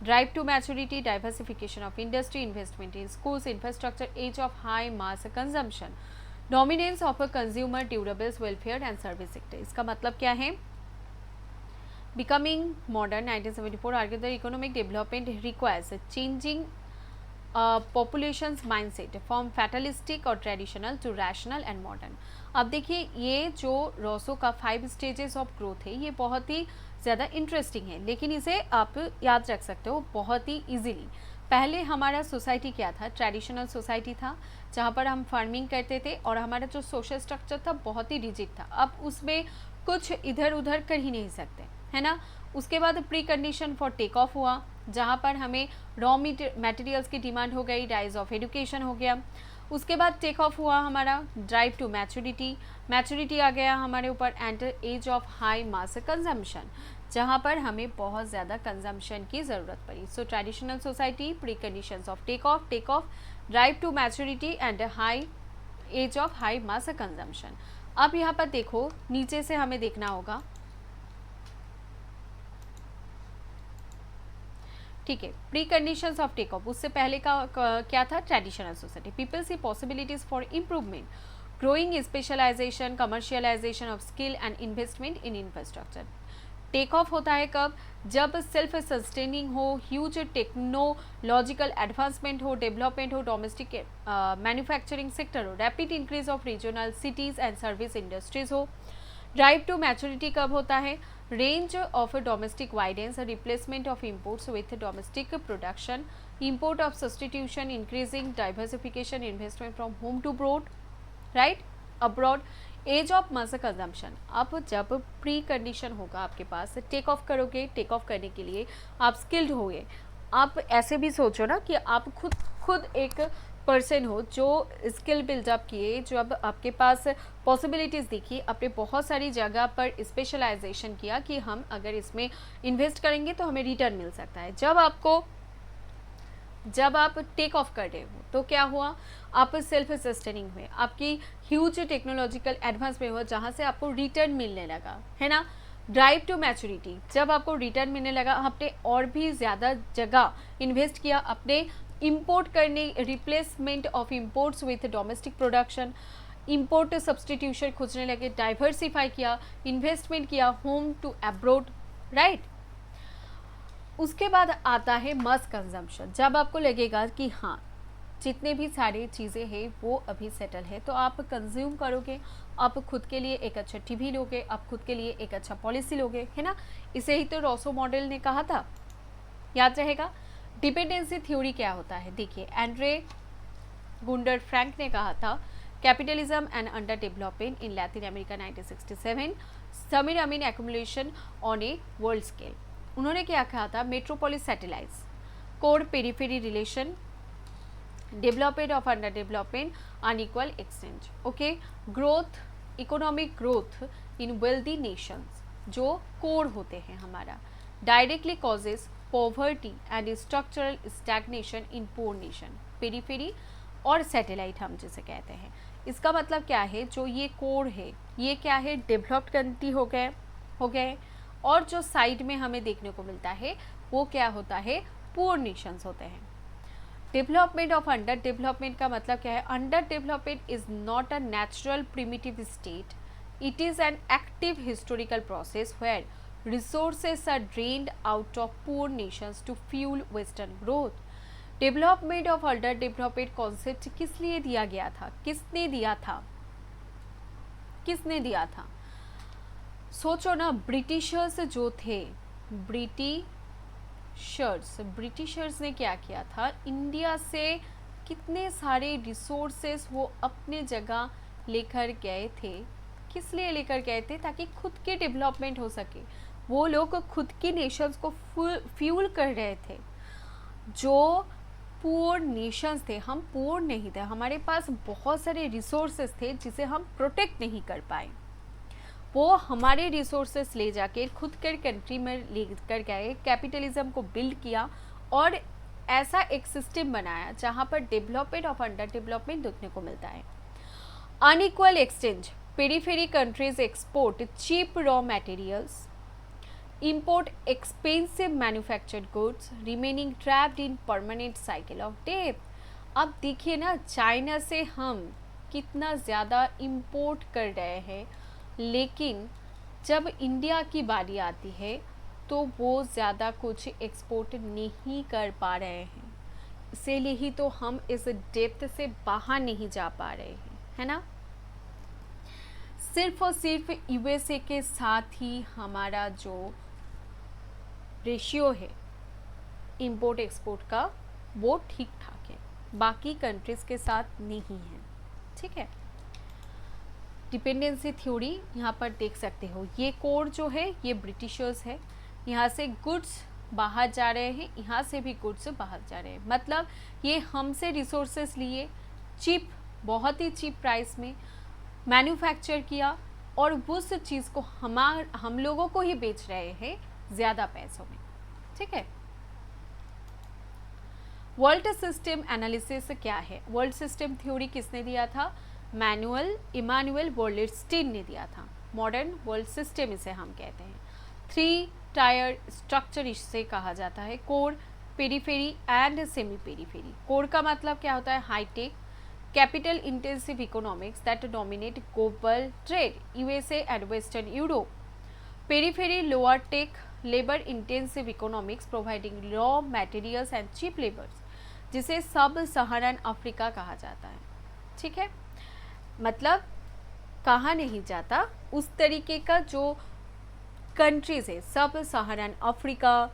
drive to maturity, diversification of industry, investment in schools, infrastructure, age of high mass consumption, dominance of a consumer durables, welfare and service sector। इसका मतलब क्या है? Becoming modern, 1974 argued that economic development requires a changing population's mindset from fatalistic or traditional to rational and modern। अब देखिए ये जो रॉसो का 5 stages of growth है ये बहुत ही ज़्यादा इंटरेस्टिंग है, लेकिन इसे आप याद रख सकते हो बहुत ही इजीली। पहले हमारा सोसाइटी क्या था? ट्रेडिशनल सोसाइटी था जहाँ पर हम फार्मिंग करते थे और हमारा जो सोशल स्ट्रक्चर था बहुत ही रिजिड था। अब उसमें कुछ इधर उधर कर ही नहीं सकते, है ना। उसके बाद precondition for take off हुआ जहाँ पर हमें रॉ मटेरियल्स की डिमांड हो गई, राइज ऑफ एजुकेशन हो गया। उसके बाद टेक ऑफ हुआ हमारा ड्राइव टू मैच्योरिटी आ गया हमारे ऊपर, enter age of high mass consumption जहाँ पर हमें बहुत ज़्यादा कंजम्पशन की ज़रूरत पड़ी। So traditional society, preconditions of take off, drive to maturity and high age of high mass consumption. अब यहाँ पर देखो नीचे से हमें देखना होगा, ठीक है। Preconditions of take off, उससे पहले का क्या था? Traditional society. People see possibilities for improvement, growing specialization, commercialization of skill and investment in infrastructure. Take off होता है कब? जब सेल्फ सस्टेनिंग हो, ह्यूज टेक्नोलॉजिकल एडवांसमेंट हो, डेवलपमेंट हो, डोमेस्टिक मैन्युफैक्चरिंग सेक्टर हो, rapid increase of regional cities and service industries हो। Drive to maturity कब होता है? Range of domestic widens, replacement of imports with domestic production, import of substitution, increasing diversification, investment from home to broad, right, abroad. Age of mass consumption, अब जब precondition होगा आपके पास, take off करोगे, take off करने के लिए आप स्किल्ड होगे। आप ऐसे भी सोचो ना कि आप खुद एक पर्सन हो जो स्किल बिल्डअप किए, जो अब आपके पास पॉसिबिलिटीज़ दिखी, आपने बहुत सारी जगह पर स्पेशलाइजेशन किया कि हम अगर इसमें इन्वेस्ट करेंगे तो हमें रिटर्न मिल सकता है। जब आप टेक ऑफ कर रहे हो तो क्या हुआ? आप सेल्फ सस्टेनिंग हुए, आपकी ह्यूज टेक्नोलॉजिकल एडवांसमेंट हुआ जहाँ से आपको रिटर्न मिलने लगा, है ना। ड्राइव टू मैच्योरिटी, जब आपको रिटर्न मिलने लगा आपने और भी ज़्यादा जगह इन्वेस्ट किया, अपने इंपोर्ट करने, replacement of imports with domestic production, import substitution खोजने लगे, डाइवर्सिफाई किया, इन्वेस्टमेंट किया, होम टू अब्रोड, राइट। उसके बाद आता है मस कंजम्पशन। जब आपको लगेगा कि हाँ जितने भी सारी चीज़ें हैं वो अभी सेटल है, तो आप कंज्यूम करोगे, आप खुद के लिए एक अच्छा टीवी लोगे, आप खुद के लिए एक अच्छा पॉलिसी लोगे, है ना। इसे ही तो रॉसो मॉडल ने कहा था, याद रहेगा। डिपेंडेंसी थ्योरी क्या होता है, देखिए एंड्रे गुंडर फ्रैंक ने कहा था capitalism and underdevelopment in Latin America 1967, Samir Amin accumulation on a world scale. उन्होंने क्या कहा था, metropolis satellites, core periphery relation, development of underdevelopment, unequal exchange, okay, growth, economic growth in wealthy nations, जो core होते हैं हमारा, directly causes poverty and structural stagnation in poor nation, periphery और satellite हम जिसे कहते हैं। इसका मतलब क्या है, जो ये कोर है ये क्या है, डेवलप्ड कंट्री हो गए, और जो साइड में हमें देखने को मिलता है वो क्या होता है, पुअर नेशंस होते हैं। डेवलपमेंट ऑफ अंडर डेवलपमेंट का मतलब क्या है, underdevelopment is not a natural primitive state, it is an active historical process where resources are drained out of poor nations to fuel western growth। Development of under development concept किस लिए दिया गया था, किसने दिया था, सोचो ना। ब्रिटिशर्स जो थे, ब्रिटिशर्स ने क्या किया था, इंडिया से कितने सारे रिसोर्सेस वो अपने जगह लेकर गए थे। किस लिए लेकर गए थे, ताकि खुद के डेवलपमेंट हो सके। वो लोग खुद की नेशंस को फ्यूल कर रहे थे। जो पुअर नेशंस थे, हम पुअर नहीं थे, हमारे पास बहुत सारे रिसोर्सेस थे जिसे हम प्रोटेक्ट नहीं कर पाए। वो हमारे रिसोर्सेस ले जाके खुद के कंट्री में लेकर गए, कैपिटलिज्म को बिल्ड किया और ऐसा एक सिस्टम बनाया जहाँ पर डेवलपमेंट ऑफ अंडर डेवलपमेंट देखने को मिलता है। Unequal exchange, periphery countries export cheap raw materials, import expensive manufactured goods, remaining trapped in permanent cycle of debt। अब देखिए ना, चाइना से हम कितना ज़्यादा इंपोर्ट कर रहे हैं, लेकिन जब इंडिया की बारी आती है तो वो ज़्यादा कुछ एक्सपोर्ट नहीं कर पा रहे हैं। इसीलिए ही तो हम इस डेप्थ से बाहर नहीं जा पा रहे हैं, है ना। सिर्फ और सिर्फ यूएसए के साथ ही हमारा जो रेशियो है इंपोर्ट एक्सपोर्ट का वो ठीक ठाक है, बाकी कंट्रीज़ के साथ नहीं है, ठीक है। डिपेंडेंसी थ्योरी यहाँ पर देख सकते हो, ये कोर जो है ये ब्रिटिशर्स है, यहाँ से गुड्स बाहर जा रहे हैं, यहाँ से भी गुड्स बाहर जा रहे हैं। मतलब ये हमसे रिसोर्सेस लिए, चीप, बहुत ही चीप प्राइस में मैन्युफैक्चर किया और उस चीज़ को हम लोगों को ही बेच रहे हैं ज़्यादा पैसों में, ठीक है। वर्ल्ड सिस्टम एनालिसिस क्या है, वर्ल्ड सिस्टम थ्योरी किसने दिया था, इमानुएल वोल्लेरस्टीन ने दिया था। मॉडर्न वर्ल्ड सिस्टम इसे हम कहते हैं। 3 टायर स्ट्रक्चर इसे कहा जाता है, core, periphery and semi periphery. Core का मतलब क्या होता है, high tech capital intensive economics that dominate global trade, USA and western Europe. Periphery lower tech labour intensive economics providing raw materials and cheap labours, जिसे सब सहारन Africa कहा जाता है, ठीक है। मतलब कहा नहीं जाता, उस तरीके का जो कंट्रीज़ है, सब सहारन अफ्रीका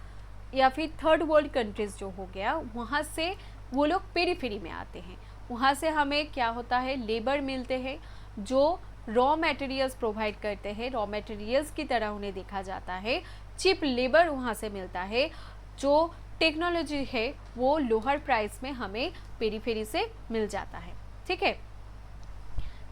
या फिर थर्ड वर्ल्ड कंट्रीज़ जो हो गया, वहाँ से वो लोग पेरिफेरी में आते हैं। वहाँ से हमें क्या होता है, लेबर मिलते हैं जो रॉ मटेरियल्स प्रोवाइड करते हैं, रॉ मटेरियल्स की तरह उन्हें देखा जाता है। चिप लेबर वहाँ से मिलता है, जो टेक्नोलॉजी है वो लोअर प्राइस में हमें पेरिफेरी से मिल जाता है, ठीक है।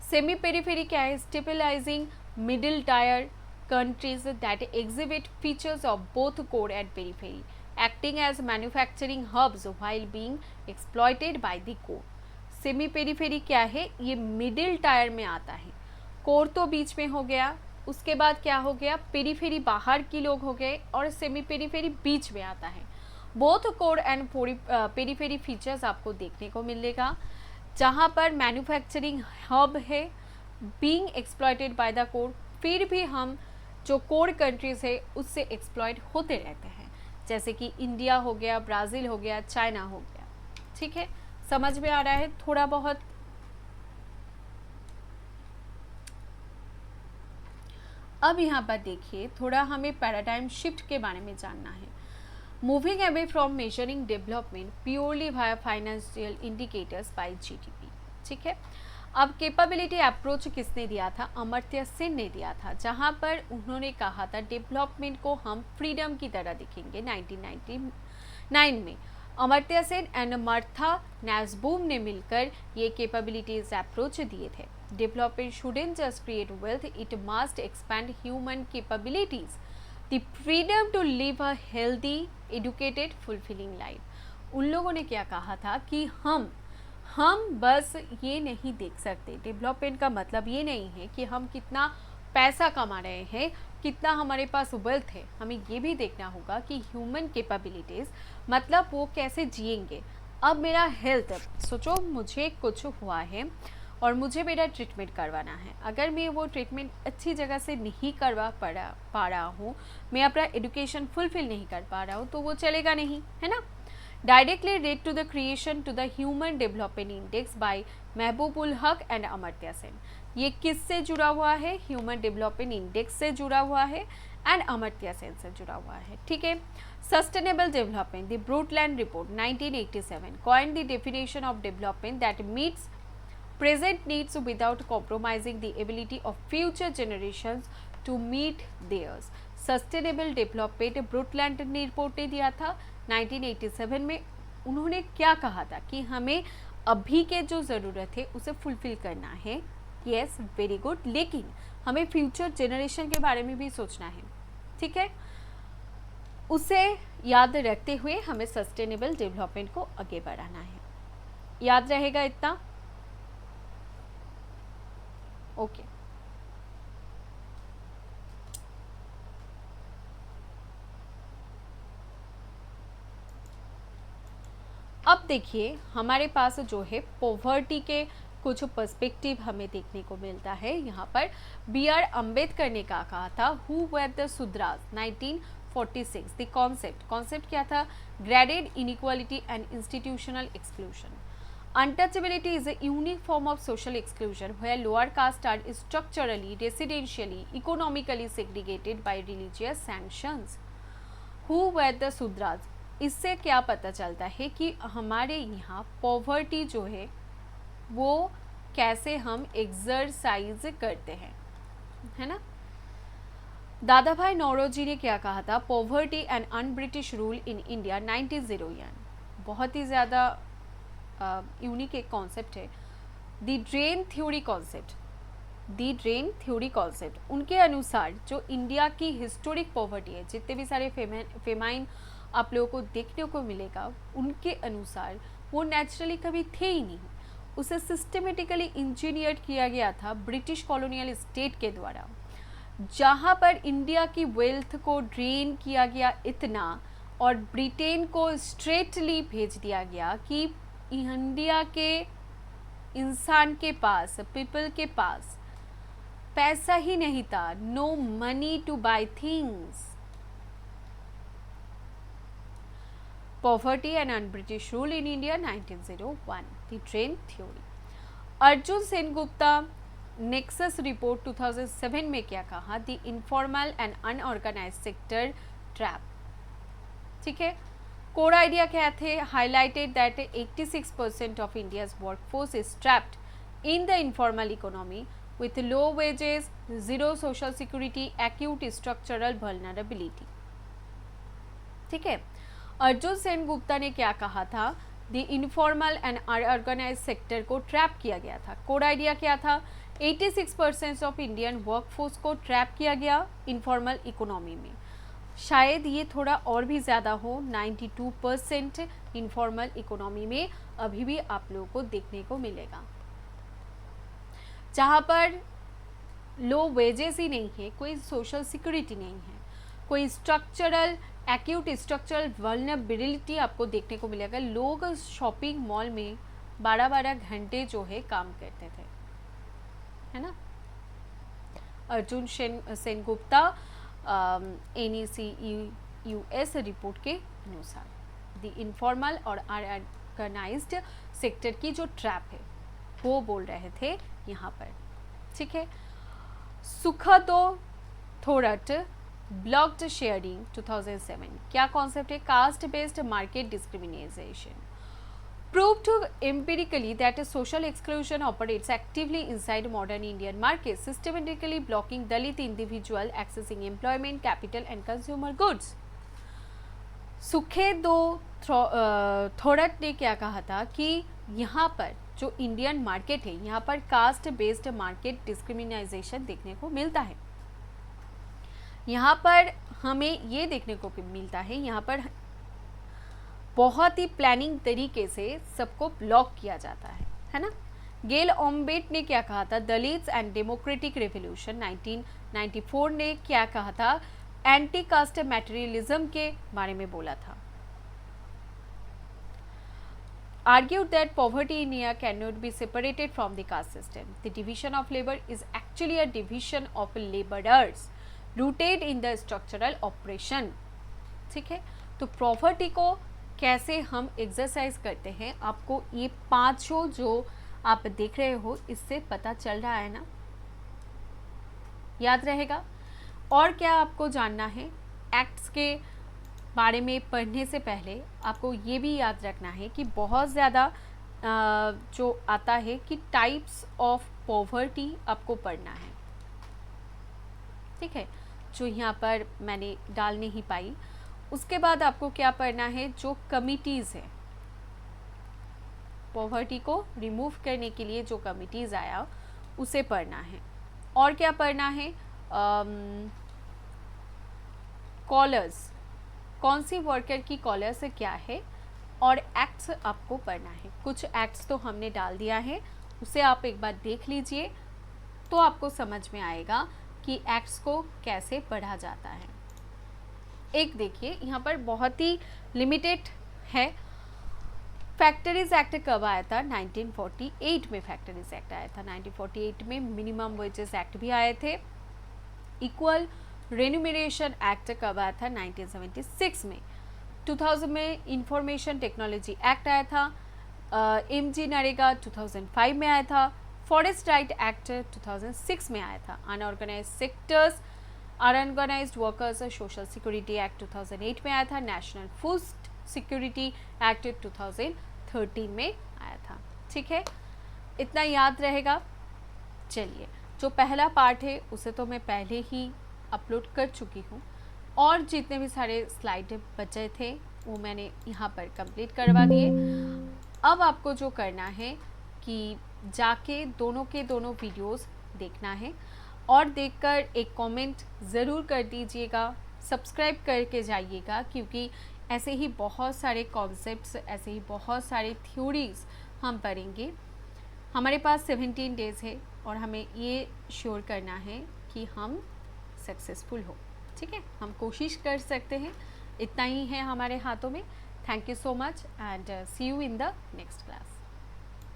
सेमी पेरिफेरी क्या है, stabilizing middle tier countries that exhibit features of both core and periphery, acting as manufacturing hubs while being exploited by the core। Semi periphery क्या है, ये मिडिल टायर में आता है। कोर तो बीच में हो गया, उसके बाद क्या हो गया, पेरिफेरी बाहर की लोग हो गए और सेमी पेरिफेरी बीच में आता है। Both core and periphery features आपको देखने को मिलेगा, जहाँ पर मैन्युफैक्चरिंग हब है, being exploited by the core, फिर भी हम जो कोर कंट्रीज है उससे एक्सप्लॉइट होते रहते हैं, जैसे कि इंडिया हो गया, ब्राज़ील हो गया, चाइना हो गया। ठीक है, समझ में आ रहा है थोड़ा बहुत? अब यहाँ पर देखिए, थोड़ा हमें पैराडाइम शिफ्ट के बारे में जानना है। Moving away from measuring development purely via financial indicators by GDP. ठीक है, अब कैपेबिलिटी अप्रोच किसने दिया था? अमर्त्य सेन ने दिया था, जहां पर उन्होंने कहा था डेवलपमेंट को हम फ्रीडम की तरह दिखेंगे। 1999 में Amartya Sen and Martha Nussbaum ने मिलकर ये कैपेबिलिटीज अप्रोच दिए थे। Development shouldn't just create wealth, it must expand human capabilities, the freedom to live a healthy, educated, fulfilling life. उन लोगों ने क्या कहा था कि हम बस ये नहीं देख सकते, डेवलपमेंट का मतलब ये नहीं है कि हम कितना पैसा कमा रहे हैं, कितना हमारे पास वेल्थ है, हमें ये भी देखना होगा कि ह्यूमन कैपेबिलिटीज़ मतलब वो कैसे जिएंगे। अब मेरा हेल्थ, सोचो मुझे कुछ हुआ है और मुझे मेरा ट्रीटमेंट करवाना है, अगर मैं वो ट्रीटमेंट अच्छी जगह से नहीं करवा पा रहा हूँ, मैं अपना एजुकेशन फुलफिल नहीं कर पा रहा हूँ, तो वो चलेगा नहीं, है ना। Directly led to the creation to the Human Development Index by Mahbubul हक एंड अमर्त्य सेन। ये किससे जुड़ा हुआ है? ह्यूमन डेवलपमेंट इंडेक्स से जुड़ा हुआ है एंड अमर्त्य सेन से जुड़ा हुआ है। ठीक है, sustainable development, the Brundtland report 1987 coined the definition of development that meets present needs without compromising the ability of future generations to meet theirs। Sustainable development Brundtland ने रिपोर्ट ने दिया था 1987 में। उन्होंने क्या कहा था कि हमें अभी के जो ज़रूरत है उसे फुलफिल करना है। यस, वेरी गुड, लेकिन हमें फ्यूचर जनरेशन के बारे में भी सोचना है। ठीक है, उसे याद रखते हुए हमें सस्टेनेबल डेवलपमेंट को आगे बढ़ाना है। याद रहेगा इतना? ओके। अब देखिए, हमारे पास जो है पॉवर्टी के कुछ पर्सपेक्टिव हमें देखने को मिलता है। यहाँ पर बी आर अम्बेडकर ने कहा था, who were the Shudras 1946। The concept क्या था? Graded inequality and institutional exclusion. Untouchability is a unique form of social exclusion where lower castes are structurally, residentially, economically segregated by religious sanctions. Who were the Sudras? इससे क्या पता चलता है कि हमारे यहाँ पॉवर्टी जो है वो कैसे हम एक्सरसाइज करते हैं, है ना। दादा भाई नौरोजी ने क्या कहा था? Poverty and un British rule in India 1901। बहुत ही ज़्यादा यूनिक एक कॉन्सेप्ट है, the drain theory concept. The drain theory concept उनके अनुसार जो इंडिया की हिस्टोरिक पॉवर्टी है, जितने भी सारे फेमाइन आप लोगों को देखने को मिलेगा, उनके अनुसार वो नेचुरली कभी थे ही नहीं, उसे सिस्टमेटिकली इंजीनियर किया गया था ब्रिटिश कॉलोनियल स्टेट के द्वारा, जहाँ पर इंडिया की वेल्थ को ड्रेन किया गया इतना और ब्रिटेन को स्ट्रेटली भेज दिया गया कि इंडिया के इंसान के पास, पीपल के पास पैसा ही नहीं था, no money to buy things. Poverty and un British rule in India 1901, the drain theory. Arjun Sengupta nexus report 2007 में क्या कहा? The informal and unorganised sector trap. ठीक है, कोर आइडिया क्या थे? Highlighted that 86% of India's workforce is trapped in the informal economy with low wages, zero social security, acute structural vulnerability। ठीक है, अर्जुन सेनगुप्ता ने क्या कहा था? The informal and unorganised sector को ट्रैप किया गया था। कोड आइडिया क्या था? 86% ऑफ इंडियन वर्कफोर्स को ट्रैप किया गया इनफॉर्मल इकोनॉमी में। शायद ये थोड़ा और भी ज़्यादा हो, 92% इनफॉर्मल इकोनॉमी में अभी भी आप लोगों को देखने को मिलेगा, जहाँ पर लो वेजेस ही नहीं है, कोई सोशल सिक्योरिटी नहीं है, कोई स्ट्रक्चरल एक्यूट स्ट्रक्चरल वल्नरेबिलिटी आपको देखने को मिलेगा। लोग शॉपिंग मॉल में 12-12 घंटे जो है काम करते थे, है ना। अर्जुन सेनगुप्ता NECEUS रिपोर्ट के अनुसार द इनफॉर्मल और ऑर्गेनाइज्ड सेक्टर की जो ट्रैप है वो बोल रहे थे यहाँ पर, ठीक है। सुखदो थोरट ब्लॉक्ड शेयरिंग 2007, क्या कॉन्सेप्ट है? Caste based market discrimination proved empirically that a social exclusion operates actively inside modern Indian market, systematically blocking Dalit individual accessing employment, capital and consumer goods. सुखेदो थोरट ने क्या कहा था कि यहाँ पर जो इंडियन मार्केट है यहाँ पर कास्ट बेस्ड मार्केट डिस्क्रिमिनाइजेशन देखने को मिलता है। यहाँ पर हमें ये देखने को मिलता है, यहाँ पर बहुत ही प्लानिंग तरीके से सबको ब्लॉक किया जाता है ना। गेल ऑम्बेट ने क्या कहा था? दलित्स एंड डेमोक्रेटिक रेवोल्यूशन 1994 ने क्या कहा था? एंटी कास्ट मटेरियलिज्म के बारे में बोला था। argued that poverty in India cannot be separated from the caste system. The division of labor is actually a division of laborers rooted in the structural oppression. ठीक है, तो प्रॉपर्टी को कैसे हम एक्सरसाइज करते हैं, आपको ये पांचों जो आप देख रहे हो इससे पता चल रहा है ना, याद रहेगा। और क्या आपको जानना है? एक्ट्स के बारे में पढ़ने से पहले आपको ये भी याद रखना है कि बहुत ज़्यादा जो आता है कि टाइप्स ऑफ पॉवर्टी आपको पढ़ना है, ठीक है, जो यहाँ पर मैंने डाल नहीं पाई। उसके बाद आपको क्या पढ़ना है? जो कमिटीज़ है, पॉवर्टी को रिमूव करने के लिए जो कमिटीज़ आया उसे पढ़ना है। और क्या पढ़ना है? कॉलर्स, कौन सी वर्कर की कॉलर्स क्या है, और एक्ट्स आपको पढ़ना है। कुछ एक्ट्स तो हमने डाल दिया है, उसे आप एक बार देख लीजिए तो आपको समझ में आएगा कि एक्ट्स को कैसे पढ़ा जाता है। एक देखिए यहाँ पर बहुत ही लिमिटेड है। फैक्ट्रीज एक्ट कब आया था? 1948 में फैक्ट्रीज एक्ट आया था। 1948 में मिनिमम वेजेस एक्ट भी आए थे। इक्वल रेन्यूमरेशन एक्ट कब आया था? 1976 में। 2000 में इंफॉर्मेशन टेक्नोलॉजी एक्ट आया था। MG नरेगा 2005 में आया था। फॉरेस्ट राइट एक्ट 2006 में आया था। Unorganised sectors unorganised workers social security act 2008 में आया था। नेशनल फूड सिक्योरिटी एक्ट 2013 में आया था। ठीक है, इतना याद रहेगा। चलिए, जो पहला पार्ट है उसे तो मैं पहले ही अपलोड कर चुकी हूँ, और जितने भी सारे स्लाइड बचे थे वो मैंने यहाँ पर कंप्लीट करवा दिए। अब आपको जो करना है कि जाके दोनों के दोनों वीडियोस देखना है, और देखकर एक कमेंट ज़रूर कर दीजिएगा, सब्सक्राइब करके जाइएगा, क्योंकि ऐसे ही बहुत सारे कॉन्सेप्ट्स, ऐसे ही बहुत सारे थ्योरीज हम पढ़ेंगे। हमारे पास 17 डेज़ है और हमें ये श्योर करना है कि हम सक्सेसफुल हो। ठीक है, हम कोशिश कर सकते हैं, इतना ही है हमारे हाथों में। Thank you so much and see you in the next class.